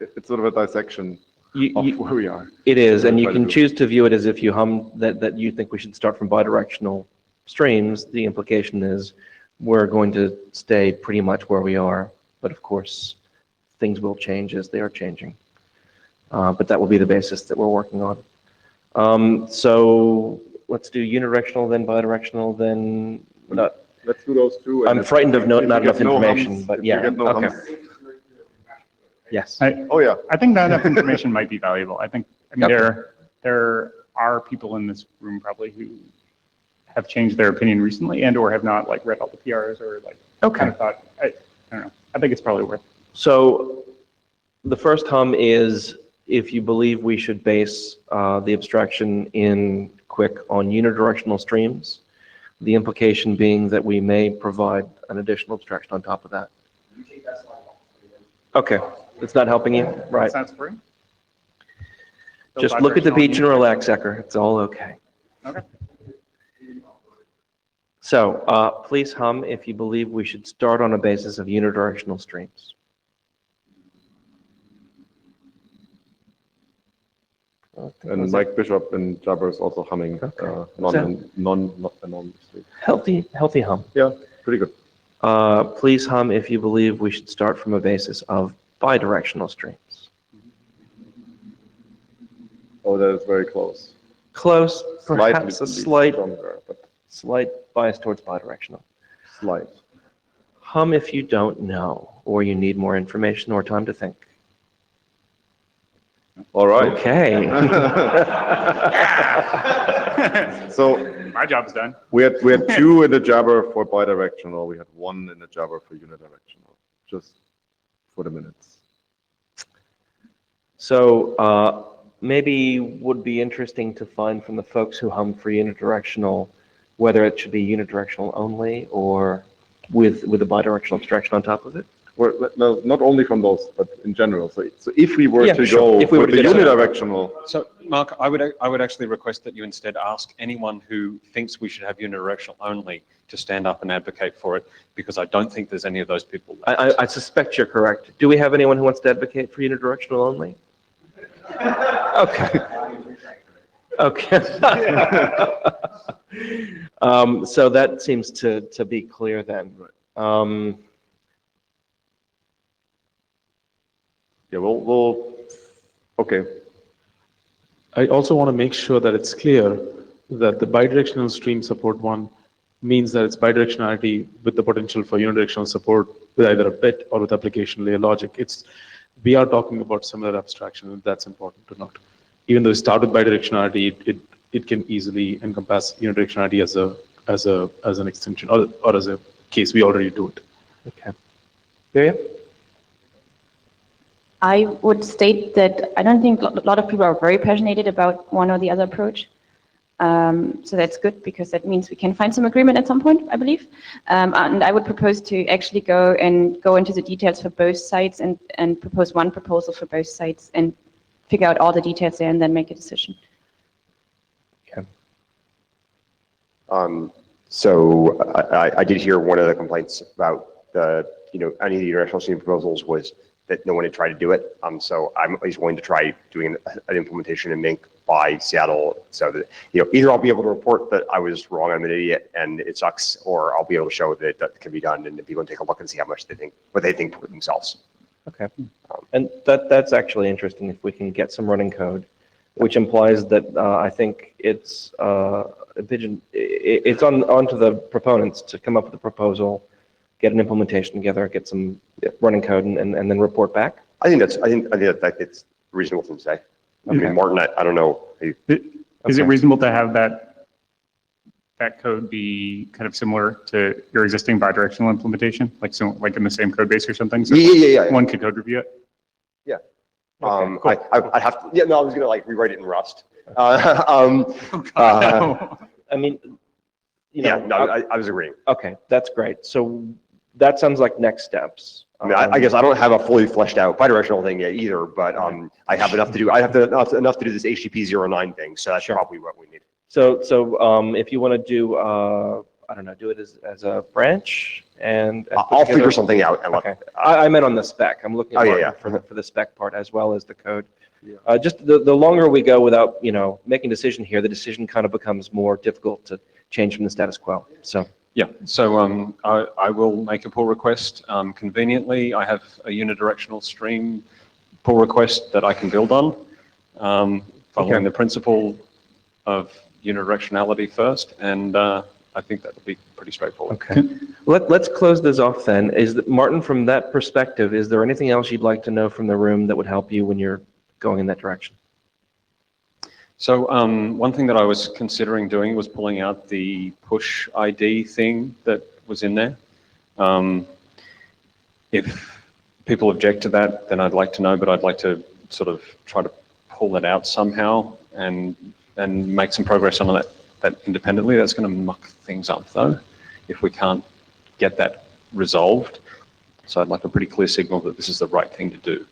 It's sort of a dissection of where we are. It is, and you Try to can do. choose to view it as if you hum that you think we should start from bidirectional streams. The implication is we're going to stay pretty much where we are, but of course, things will change as they are changing. But that will be the basis that we're working on. So let's do unidirectional, then bidirectional, then... Let's do those two. I'm frightened of not enough information, hums, but if yeah, you get no okay. hums. Yes. Oh yeah. I think not enough information might be valuable. I mean, Yep. there are people in this room probably who have changed their opinion recently and or have not like read all the PRs or like kind of thought, I don't know. I think it's probably worth it. So the first hum is if you believe we should base the abstraction in Quic on unidirectional streams, The implication being that we may provide an additional abstraction on top of that. Okay, it's not helping you, right? Sounds free. Just look at the beach and relax, Ecker. It's all okay. Okay. So please hum if you believe we should start on a basis of unidirectional streams. And Mike Bishop in Jabber is also humming non-anonymously. Healthy hum. Yeah, pretty good. Please hum if you believe we should start from a basis of bidirectional streams. Oh, that is very close. Close, perhaps a slight, stronger, but slight bias towards bidirectional. slight. Hum if you don't know, or you need more information or time to think. All right. Okay. So My job's done. we had two in the Jabber for bidirectional. We had one in the Jabber for unidirectional. Just for the minutes. So maybe would be interesting to find from the folks who hum for unidirectional, whether it should be unidirectional only or with a bidirectional abstraction on top of it. No, not only from those, but in general. So if we were Yeah, to sure. go If we were with to the get to that. unidirectional, So, Mark, I would actually request that you instead ask anyone who thinks we should have unidirectional only to stand up and advocate for it, because I don't think there's any of those people. I suspect you're correct. Do we have anyone who wants to advocate for unidirectional only? Okay. Okay. So that seems to be clear then. yeah, we'll okay. I also want to make sure that it's clear that the bidirectional stream support one means that it's bidirectionality with the potential for unidirectional support with either a bit or with application layer logic. We are talking about similar abstraction, and that's important to note. Even though we start with bidirectionality, it can easily encompass unidirectionality as an extension or as a case. We already do it. Okay. Miriam? I would state that I don't think a lot of people are very passionate about one or the other approach. So that's good, because that means we can find some agreement at some point, I believe. And I would propose to actually go into the details for both sides and propose one proposal for both sides and figure out all the details there and then make a decision. Okay. So I did hear one of the complaints about any of the unidirectional stream proposals was that no one had tried to do it. So I'm at least willing to try doing an implementation in Mink by Seattle, so that either I'll be able to report that I was wrong, I'm an idiot, and it sucks, or I'll be able to show that that can be done, and people can take a look and see what they think themselves. Okay. And that's actually interesting if we can get some running code, which implies that I think it's onto the proponents to come up with a proposal, get an implementation together, get some running code, and then report back. I think that's a reasonable thing to say. I mean, Martin, I don't know. Is it reasonable to have that code be kind of similar to your existing bidirectional implementation, like in the same code base or something? So Yeah. One could code review it. Yeah. Okay, cool. I'd have to. Yeah, no, I was gonna rewrite it in Rust. I mean, I was agreeing. Okay, that's great. So that sounds like next steps. I mean, I guess I don't have a fully fleshed out bidirectional thing yet either, but I have enough to do. I have enough to do this HTTP 09 thing, so that's probably what we need. So if you want to do, I don't know, do it as a branch and I'll figure something out. Okay. I meant on the spec. I'm looking at for the spec part as well as the code. Yeah. Just the longer we go without making a decision here, the decision kind of becomes more difficult to change from the status quo. So. Yeah, so I will make a pull request. Conveniently, I have a unidirectional stream pull request that I can build on, following the principle of unidirectionality first, and I think that'll be pretty straightforward. Okay. Let's close this off then. Martin, from that perspective, is there anything else you'd like to know from the room that would help you when you're going in that direction? So one thing that I was considering doing was pulling out the push ID thing that was in there. If people object to that, then I'd like to know, but I'd like to sort of try to pull that out somehow and make some progress on that that independently. That's going to muck things up though, if we can't get that resolved. So I'd like a pretty clear signal that this is the right thing to do.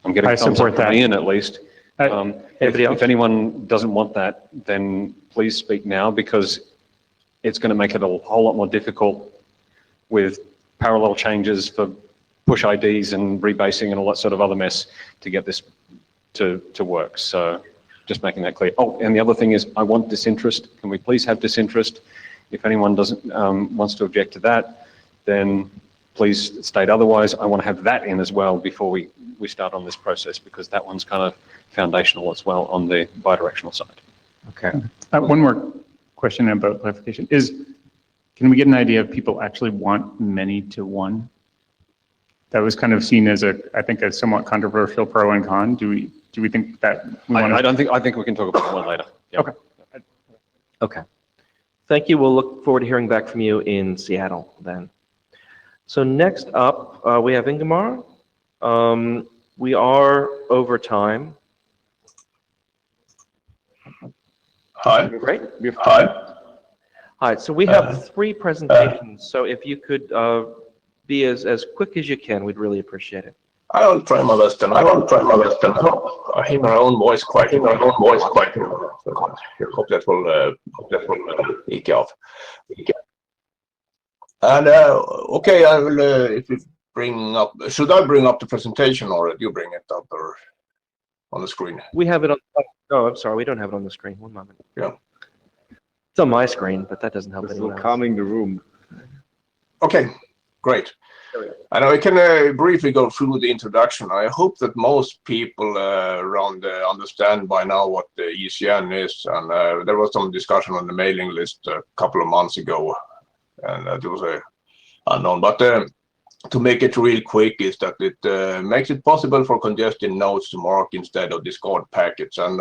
I'm getting I a thumbs support up from that. Ian at least. If anyone doesn't want that, then please speak now, because it's going to make it a whole lot more difficult with parallel changes for push IDs and rebasing and all that sort of other mess to get this to work. So just making that clear. Oh, and the other thing is I want disinterest. Can we please have disinterest? If anyone doesn't wants to object to that, then please state otherwise. I want to have that in as well before we start on this process, because that one's kind of foundational as well on the bidirectional side. Okay. One more question about clarification is, can we get an idea if people actually want many to one? That was kind of seen as I think a somewhat controversial pro and con. Do we think that we want to? I think we can talk about that one later. Yeah. Okay. Okay. Thank you. We'll look forward to hearing back from you in Seattle then. So next up, we have Ingemar. We are over time. Hi. Great. Hi. Hi. So we have 3 presentations. So if you could be as quick as you can, we'd really appreciate it. I will try my best, and I hear my own voice quite. Hope that will eke off. And okay, I will. If you bring up, should I bring up the presentation, or do you bring it up or on the screen? We have it on. Oh, I'm sorry. We don't have it on the screen. One moment. Yeah. It's on my screen, but that doesn't help anyone else. Calming the room. Okay, great. And I can briefly go through the introduction. I hope that most people around understand by now what the ECN is. And there was some discussion on the mailing list a couple of months ago, and that was unknown. But to make it real quick is that it makes it possible for congested nodes to mark instead of discard packets. And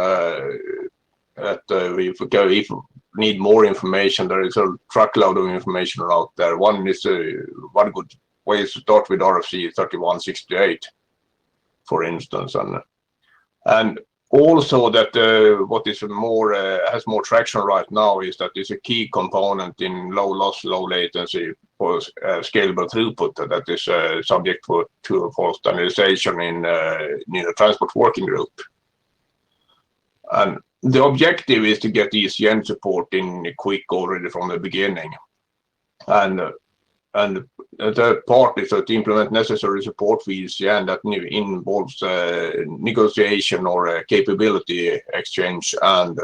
if we need more information, there is a truckload of information out there. One is one good way is to start with RFC 3168, for instance, and also that what is more has more traction right now is that it's a key component in low loss, low latency for scalable throughput that is subject for standardization in a transport working group. And the objective is to get ECN support in Quic already from the beginning, and the part is to implement necessary support for ECN that involves negotiation or capability exchange and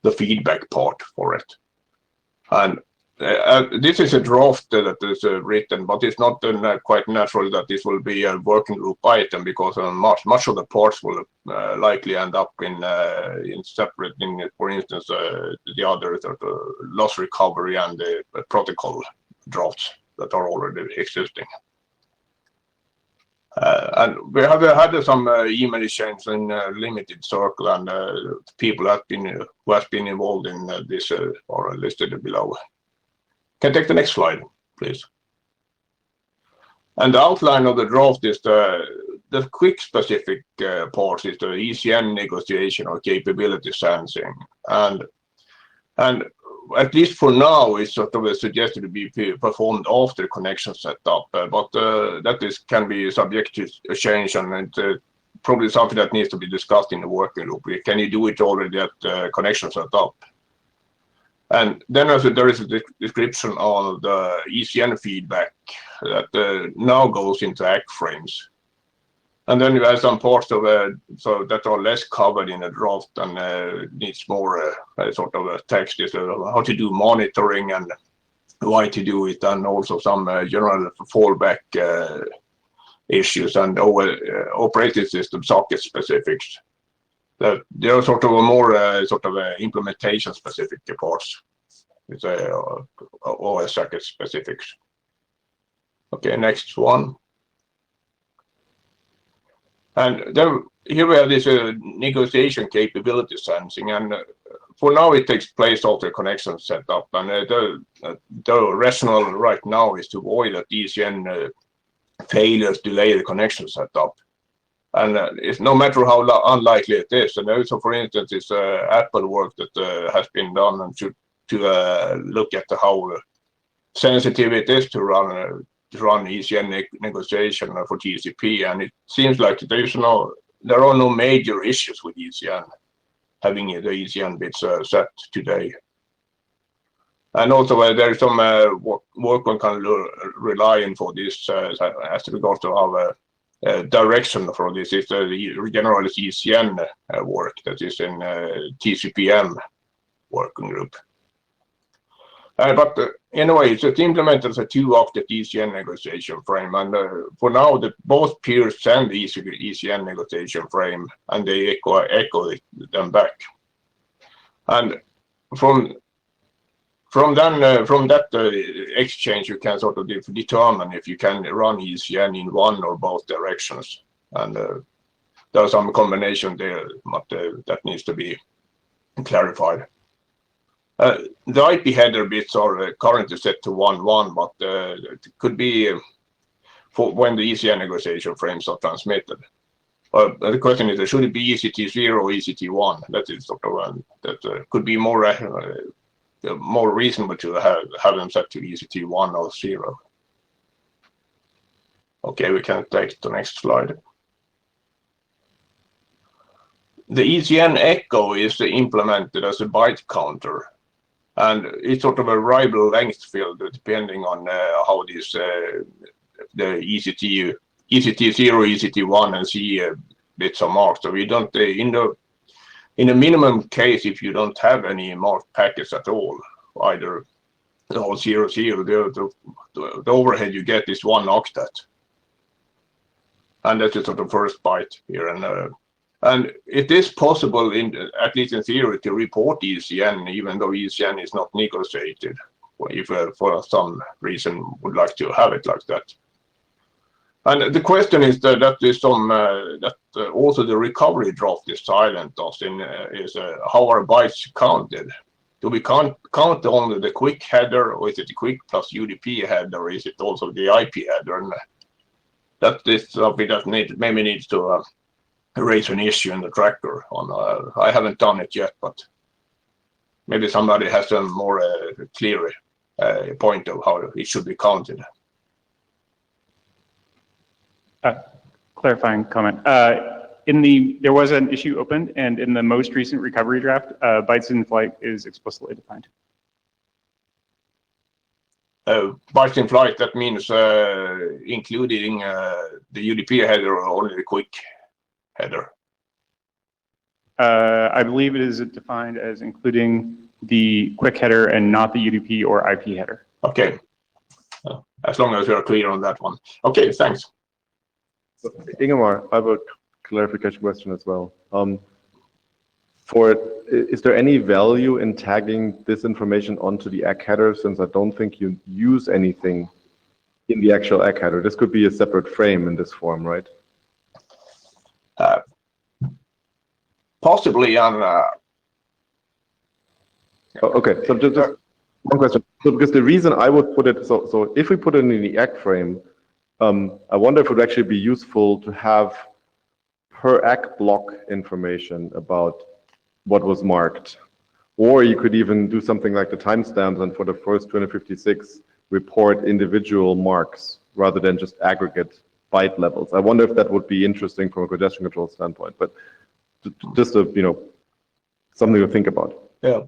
the feedback part for it. And this is a draft that is written, but it's not quite natural that this will be a working group item, because much of the parts will likely end up in separate, for instance, the other loss recovery and the protocol drafts that are already existing. And we have had some email exchange in limited circle, and people who have been involved in this are listed below. Can I take the next slide, please? And the outline of the draft is the Quic specific part is the ECN negotiation or capability sensing, and at least for now, it's sort of suggested to be performed after connection setup, but that can be subject to change, and probably something that needs to be discussed in the working group. Can you do it already at connection setup? And then there is a description of the ECN feedback that now goes into ACK frames. And then you have some parts of so that are less covered in a draft and needs more sort of a text is how to do monitoring and why to do it, and also some general fallback issues and operating system socket specifics. There are sort of a more implementation specific parts. It's OS socket specifics. Okay, next one. And then here we have this negotiation capability sensing, and for now it takes place after connection setup. And the rationale right now is to avoid that ECN failures delay the connection setup. And it's no matter how unlikely it is. And also, for instance, it's Apple work that has been done and to look at how sensitive it is to run ECN negotiation for TCP, and it seems like there are no major issues with ECN having the ECN bits set today. And also there is some work one can rely on for this as regards to our direction for this is the general ECN work that is in TCPM working group. But anyway, so to implement as a two-octet ECN negotiation frame, and for now, both peers send the ECN negotiation frame, and they echo them back. And from that exchange, you can sort of determine if you can run ECN in one or both directions, and there's some combination there, but that needs to be clarified. The IP header bits are currently set to 1.1, but it could be for when the ECN negotiation frames are transmitted. The question is, should it be ECT0 or ECT1? That is sort of that could be more reasonable to have them set to ECT1 or 0. Okay, we can take the next slide. The ECN echo is implemented as a byte counter. And it's sort of a variable length field depending on how these the ECT0, ECT1, and C bits are marked. So we don't in a minimum case, if you don't have any marked packets at all, either all 00, the overhead you get is 1 octet, and that's the sort of first byte here. And it is possible, at least in theory, to report ECN, even though ECN is not negotiated, if for some reason would like to have it like that. And the question is that also the recovery draft is silent is how are bytes counted? Do we count only the Quic header, or is it the Quic plus UDP header, or is it also the IP header? And that is something that maybe needs to raise an issue in the tracker. I haven't done it yet, but maybe somebody has a more clear point of how it should be counted. Clarifying comment. There was an issue opened, and in the most recent recovery draft, bytes in flight is explicitly defined. Bytes in flight, that means including the UDP header or only the Quic header? I believe it is defined as including the Quic header and not the UDP or IP header. Okay, as long as we are clear on that one. Okay, thanks. Ingemar, I have a clarification question as well. Is there any value in tagging this information onto the ACK header, since I don't think you use anything in the actual ACK header? This could be a separate frame in this form, right? Possibly on. Okay, so just one question. So because the reason I would put it, so if we put it in the ACK frame, I wonder if it would actually be useful to have per ACK block information about what was marked. Or you could even do something like the timestamps, and for the first 256, report individual marks rather than just aggregate byte levels. I wonder if that would be interesting from a congestion control standpoint, but just something to think about. Yeah,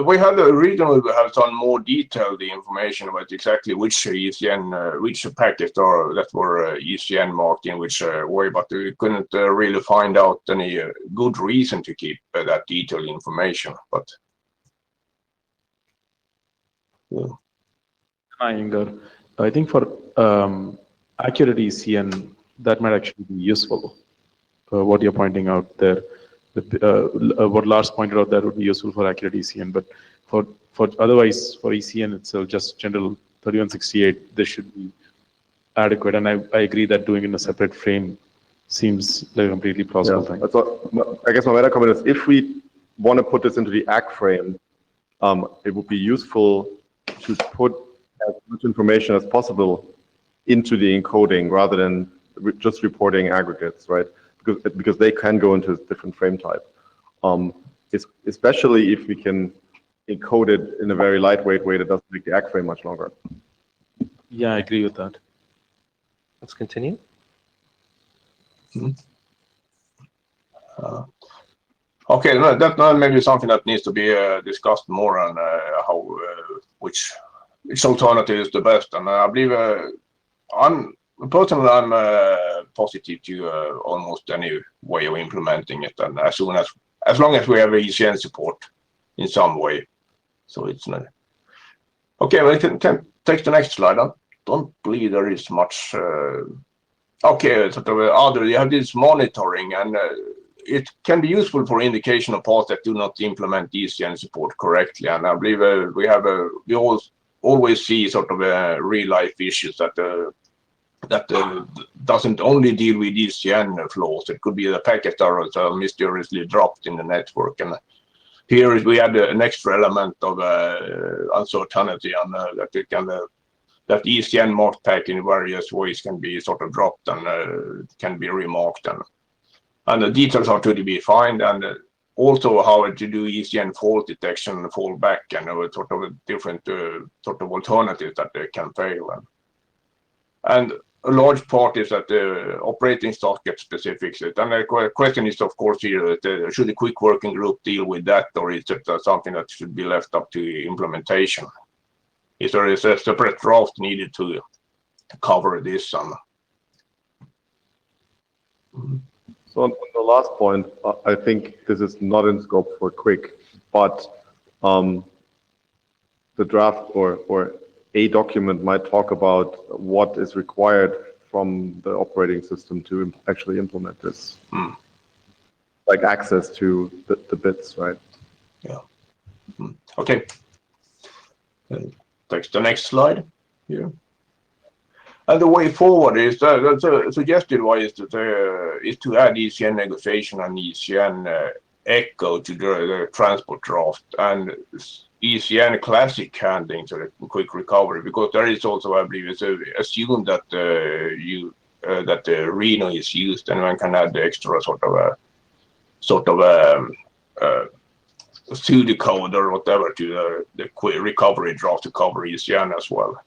we had originally have some more detailed information about exactly which ECN, which packets that were ECN marked in which way, but we couldn't really find out any good reason to keep that detailed information. But yeah. Hi, Ingar. I think for accurate ECN, that might actually be useful. What you're pointing out there. What Lars pointed out, that would be useful for accurate ECN, but for otherwise for ECN itself, just general 3168, this should be adequate. And I agree that doing it in a separate frame seems like a completely plausible thing. I guess my better comment is, if we want to put this into the ACK frame, it would be useful to put as much information as possible into the encoding rather than just reporting aggregates, right? because they can go into a different frame type. Especially if we can encode it in a very lightweight way that doesn't make the ACK frame much longer. Yeah, I agree with that. Let's continue. Okay, no, that may be something that needs to be discussed more on how which alternative is the best. And I believe I'm positive to almost any way of implementing it, and as long as we have ECN support in some way. So it's not okay. We can take the next slide. I don't believe there is much. Okay, sort of other. You have this monitoring, and it can be useful for indication of parts that do not implement ECN support correctly. And I believe we always see sort of real life issues that doesn't only deal with ECN flaws. It could be the packet errors are mysteriously dropped in the network, and here we had an extra element of uncertainty on that ECN marked pack in various ways can be sort of dropped and can be remarked, and the details are to be defined, and also how to do ECN fault detection, fallback, and sort of different sort of alternatives that they can fail. And a large part is that the operating staff get specifics. And the question is, of course, here, should the Quic working group deal with that, or is it something that should be left up to implementation? Is there a separate draft needed to cover this? So on the last point, I think this is not in scope for Quic, but the draft or a document might talk about what is required from the operating system to actually implement this, like access to the bits, right? Yeah. Okay. Take the next slide here. And the way forward is the suggested way is to add ECN negotiation and ECN echo to the transport draft, and ECN classic handling to the quick recovery, because there is also, I believe, it's assumed that that the Reno is used, and one can add the extra sort of pseudocode or whatever to the quick recovery draft to cover ECN as well.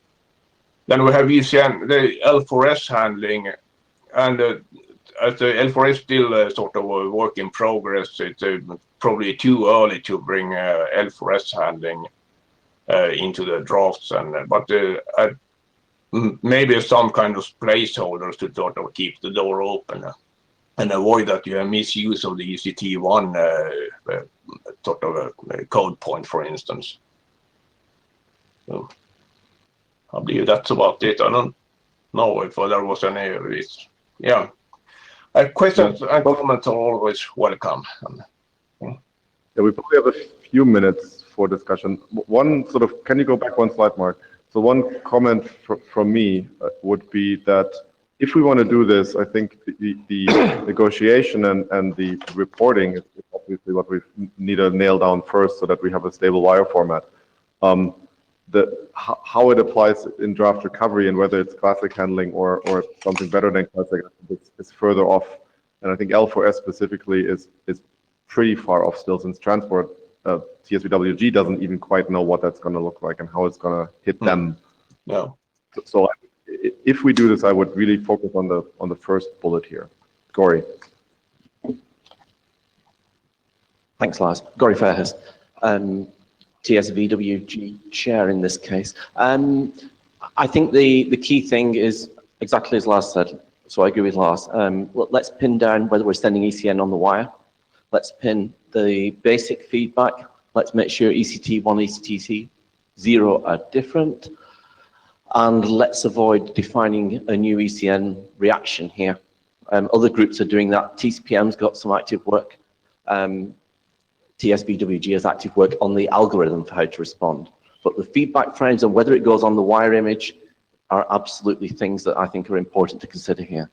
Then we have ECN, the L4S handling, and as the L4S still sort of a work in progress, it's probably too early to bring L4S handling into the drafts, but maybe some kind of placeholders to sort of keep the door open and avoid that you have misuse of the ECT1 sort of a code point, for instance. So I believe that's about it. I don't know if there was any of this. Yeah. Questions and comments are always welcome. Yeah, we probably have a few minutes for discussion. One sort of, can you go back one slide, Mark? So one comment from me would be that if we want to do this, I think the negotiation and the reporting is obviously what we need to nail down first so that we have a stable wire format. How it applies in draft recovery and whether it's classic handling or something better than classic is further off. And I think L4S specifically is pretty far off still, since transport TSVWG doesn't even quite know what that's going to look like and how it's going to hit them. No. So if we do this, I would really focus on the first bullet here. Gory. Thanks, Lars. Gory Fairhurst, TSVWG chair in this case. I think the key thing is exactly as Lars said, so I agree with Lars. Let's pin down whether we're sending ECN on the wire. Let's pin the basic feedback. Let's make sure ECT1, ECT0 are different. And let's avoid defining a new ECN reaction here. Other groups are doing that. TCPM's got some active work. TSVWG has active work on the algorithm for how to respond. But the feedback frames and whether it goes on the wire image are absolutely things that I think are important to consider here.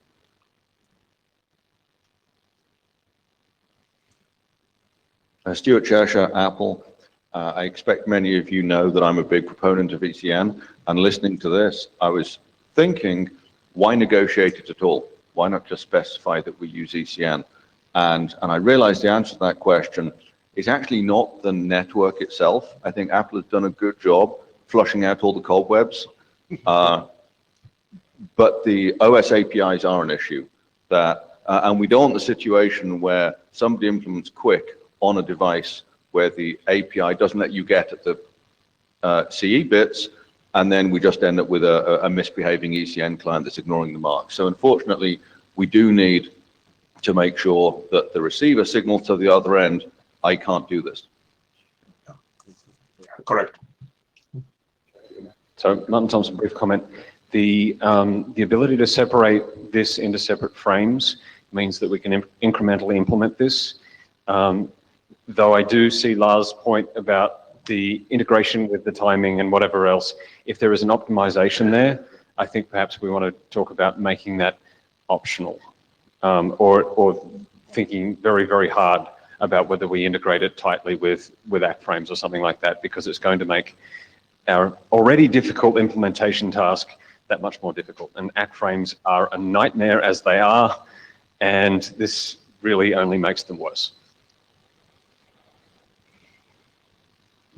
Stuart Cheshire, Apple. I expect many of you know that I'm a big proponent of ECN, and listening to this, I was thinking, why negotiate it at all? Why not just specify that we use ECN? And I realize the answer to that question is actually not the network itself. I think Apple has done a good job flushing out all the cobwebs. But the OS APIs are an issue and we don't want the situation where somebody implements Quic on a device where the API doesn't let you get at the CE bits, and then we just end up with a misbehaving ECN client that's ignoring the mark. So unfortunately, we do need to make sure that the receiver signals to the other end, I can't do this. Correct. So Martin Thompson, brief comment. The ability to separate this into separate frames means that we can incrementally implement this. Though I do see Lars' point about the integration with the timing and whatever else. If there is an optimization there, I think perhaps we want to talk about making that optional, or thinking very, very hard about whether we integrate it tightly with act frames or something like that, because it's going to make our already difficult implementation task that much more difficult. And act frames are a nightmare as they are, and this really only makes them worse.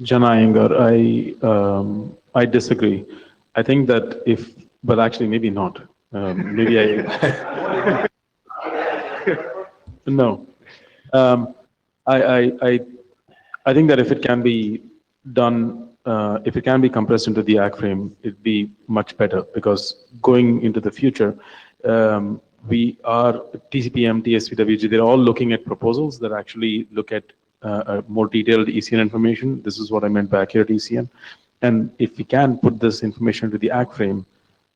Jana Iyengar, I disagree. I think that but actually maybe not. Maybe I, no. I think that if it can be done, if it can be compressed into the ACK frame, it'd be much better, because going into the future, we are TCPM, TSVWG, they're all looking at proposals that actually look at more detailed ECN information. This is what I meant by accurate ECN. And if we can put this information into the ACK frame,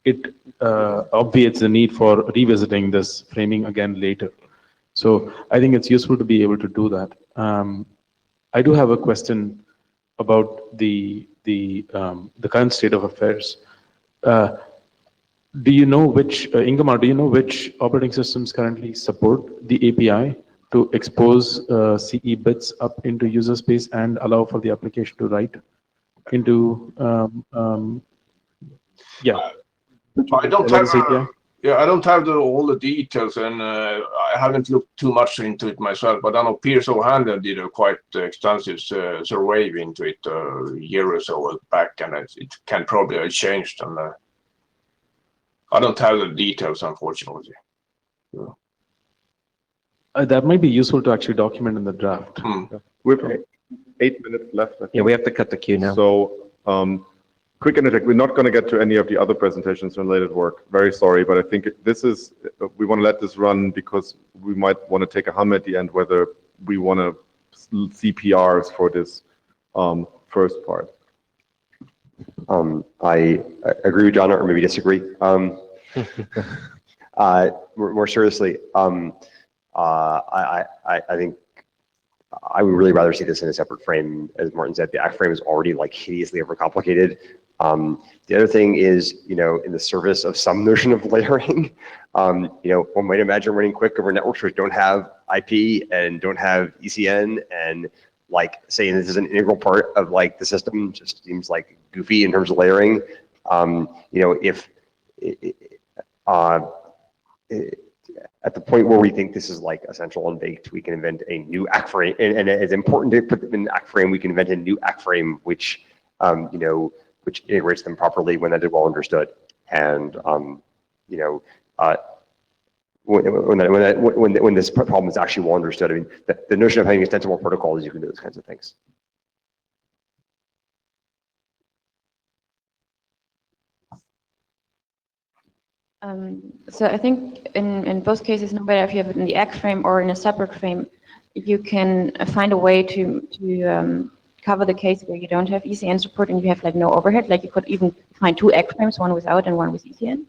it obviates the need for revisiting this framing again later. So I think it's useful to be able to do that. I do have a question about the current state of affairs. Do you know which, Ingemar, do you know which operating systems currently support the API to expose CE bits up into user space and allow for the application to write into, yeah. I don't have, I don't have all the details, and I haven't looked too much into it myself, but I know Piers O'Hanlon did a quite extensive survey into it a year or so back, and it can probably have changed, and I don't have the details, unfortunately. That might be useful to actually document in the draft. We have 8 minutes left. Yeah, we have to cut the queue now. So, quick interject, we're not going to get to any of the other presentations related work. Very sorry, but I think this is, we want to let this run because we might want to take a hum at the end whether we want to see PRs for this first part. I agree with John, or maybe disagree. More seriously, I think I would really rather see this in a separate frame. As Martin said, the ACK frame is already like hideously overcomplicated. The other thing is, in the service of some notion of layering, one might imagine running Quic over networks which don't have IP and don't have ECN, and like saying this is an integral part of like the system just seems like goofy in terms of layering. At the point where we think this is like essential and baked, we can invent a new ACK frame, and it's important to put them in the ACK frame. We can invent a new ACK frame which which integrates them properly when that is well understood. And when this problem is actually well understood, I mean, the notion of having extensible protocols, you can do those kinds of things. So I think in both cases, no matter if you have it in the ACK frame or in a separate frame, you can find a way to cover the case where you don't have ECN support and you have like no overhead. Like you could even find two ACK frames, one without and one with ECN.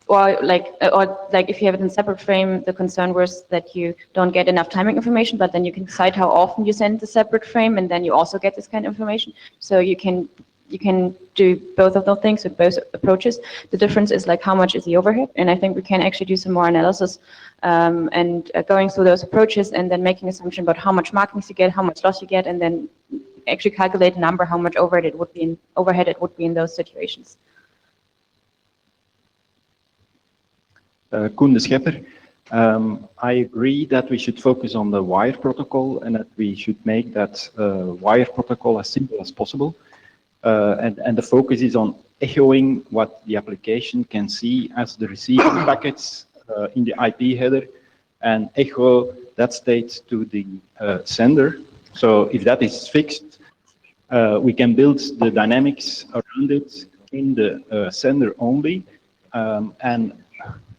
Or like if you have it in a separate frame, the concern was that you don't get enough timing information, but then you can decide how often you send the separate frame, and then you also get this kind of information. So you can do both of those things with both approaches. The difference is like how much is the overhead, and I think we can actually do some more analysis and going through those approaches and then making an assumption about how much markings you get, how much loss you get, and then actually calculate a number how much overhead it would be in those situations. Koen de Schepper. I agree that we should focus on the wire protocol and that we should make that wire protocol as simple as possible. And the focus is on echoing what the application can see as the receiving packets in the IP header and echo that state to the sender. So if that is fixed, we can build the dynamics around it in the sender only. And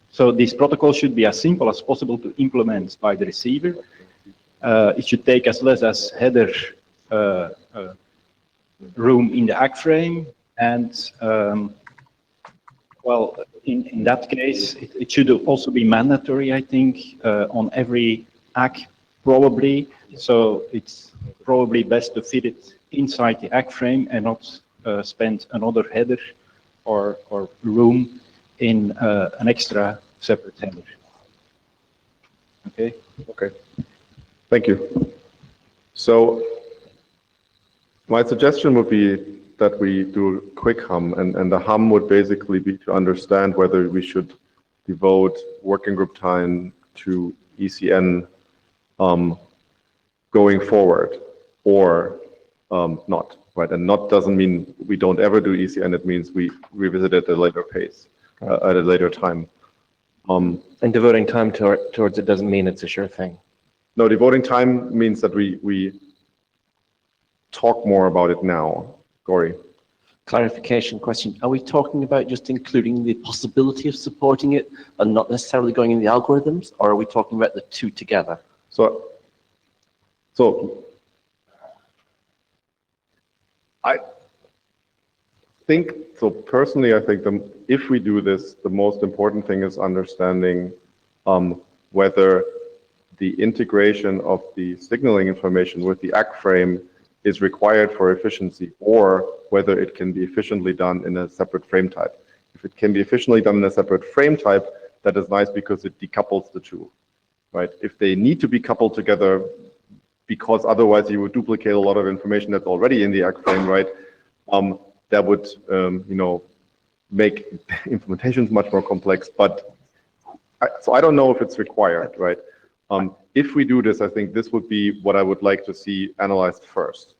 so this protocol should be as simple as possible to implement by the receiver. It should take as less as header room in the ACK frame. And well, in that case, it should also be mandatory, I think, on every ACK probably. So it's probably best to fit it inside the ACK frame and not spend another header or room in an extra separate header. Okay? Okay. Thank you. So my suggestion would be that we do a quick hum, and the hum would basically be to understand whether we should devote working group time to ECN going forward or not, right? And not doesn't mean we don't ever do ECN, it means we revisit it at a later pace, at a later time. And devoting time towards it doesn't mean it's a sure thing. No, devoting time means that we talk more about it now. Gory. Clarification question. Are we talking about just including the possibility of supporting it and not necessarily going in the algorithms, or are we talking about the two together? So I think, so personally, I think if we do this, the most important thing is understanding whether the integration of the signaling information with the ACK frame is required for efficiency, or whether it can be efficiently done in a separate frame type. If it can be efficiently done in a separate frame type, that is nice because it decouples the two, right? If they need to be coupled together, because otherwise you would duplicate a lot of information that's already in the ACK frame, right? That would, make implementations much more complex. But so I don't know if it's required, right? If we do this, I think this would be what I would like to see analyzed first,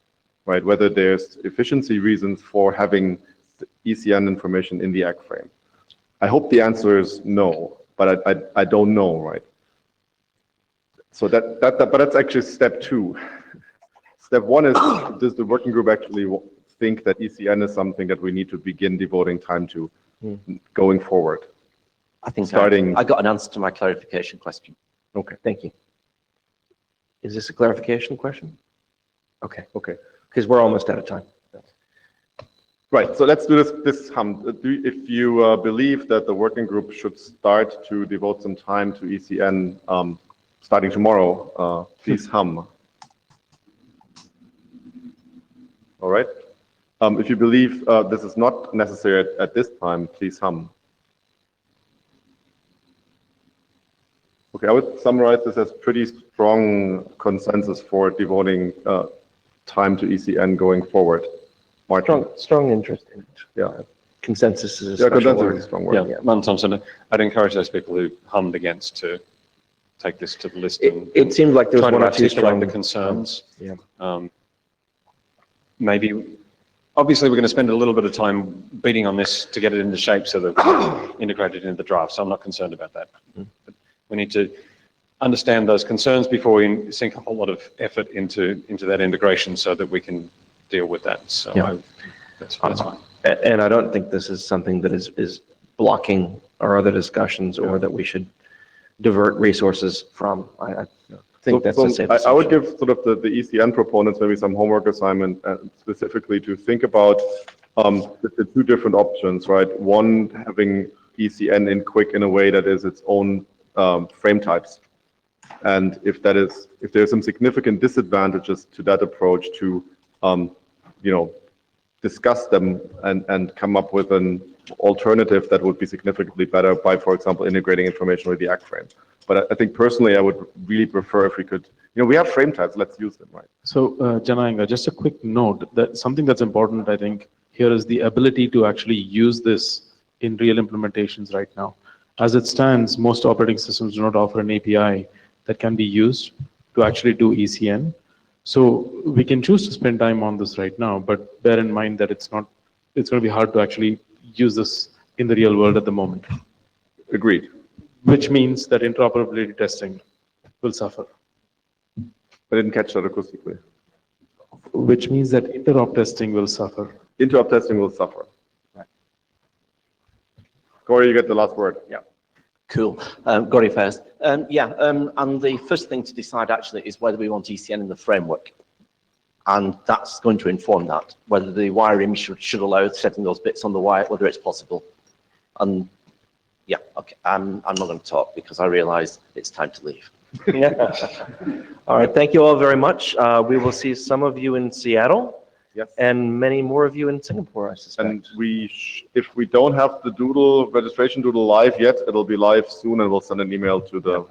right? Whether there's efficiency reasons for having the ECN information in the ACK frame. I hope the answer is no, but I don't know, right? So but that's actually step two. Step one is, does the working group actually think that ECN is something that we need to begin devoting time to going forward? I think starting. I got an answer to my clarification question. Okay. Thank you. Is this a clarification question? Okay. Okay. Because we're almost out of time. Right. So let's do this hum. If you believe that the working group should start to devote some time to ECN starting tomorrow, please hum. All right. If you believe this is not necessary at this time, please hum. Okay, I would summarize this as pretty strong consensus for devoting time to ECN going forward. Martin. Strong interest in it. Yeah. Consensus is a Yeah, special consensus word. is a strong word. Yeah, Martin Thompson, I'd encourage those people who hummed against to take this to the list. It seemed like there was try to one or two articulate strong the concerns. Yeah. Maybe, obviously, we're going to spend a little bit of time beating on this to get it into shape so that we integrate it into the draft. So I'm not concerned about that. But we need to understand those concerns before we sink a whole lot of effort into that integration so that we can deal with that. So Yeah. that's fine. And I don't think this is something that is blocking our other discussions or that we should divert resources from. I think that's the safe I would assumption. give sort of the ECN proponents maybe some homework assignment specifically to think about the two different options, right? One, having ECN in Quic in a way that is its own frame types. And if there's some significant disadvantages to that approach, to discuss them and come up with an alternative that would be significantly better by, for example, integrating information with the ACK frame. But I think personally, I would really prefer if we could, we have frame types, let's use them, right? So, Janayanga, just a quick note that something that's important, I think, here is the ability to actually use this in real implementations right now. As it stands, most operating systems do not offer an API that can be used to actually do ECN. So we can choose to spend time on this right now, but bear in mind that it's going to be hard to actually use this in the real world at the moment. Agreed. Which means that interoperability testing will suffer. I didn't catch that acoustically. Which means that interop testing will suffer. Interop testing will suffer. Corey, you get the last word. Yeah. Cool. Gory first. And the first thing to decide actually is whether we want ECN in the framework. And that's going to inform that, whether the wiring should allow setting those bits on the wire, whether it's possible. And yeah, okay, I'm not going to talk because I realize it's time to leave. All right, thank you all very much. We will see some of you in Seattle. Yes. And many more of you in Singapore, I suspect. And if we don't have the registration doodle live yet, it'll be live soon, and we'll send an email to the.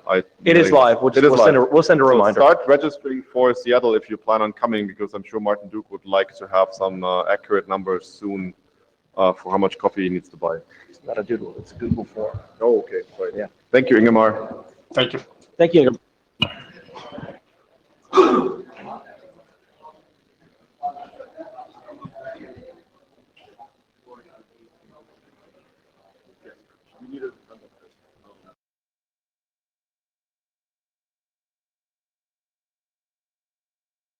It is live. We'll send a reminder. So start registering for Seattle if you plan on coming, because I'm sure Martin Duke would like to have some accurate numbers soon for how much coffee he needs to buy. It's not a doodle. It's a Google form. Oh, okay. Right. Yeah. Thank you, Ingemar. Thank you. Thank you, Ingemar.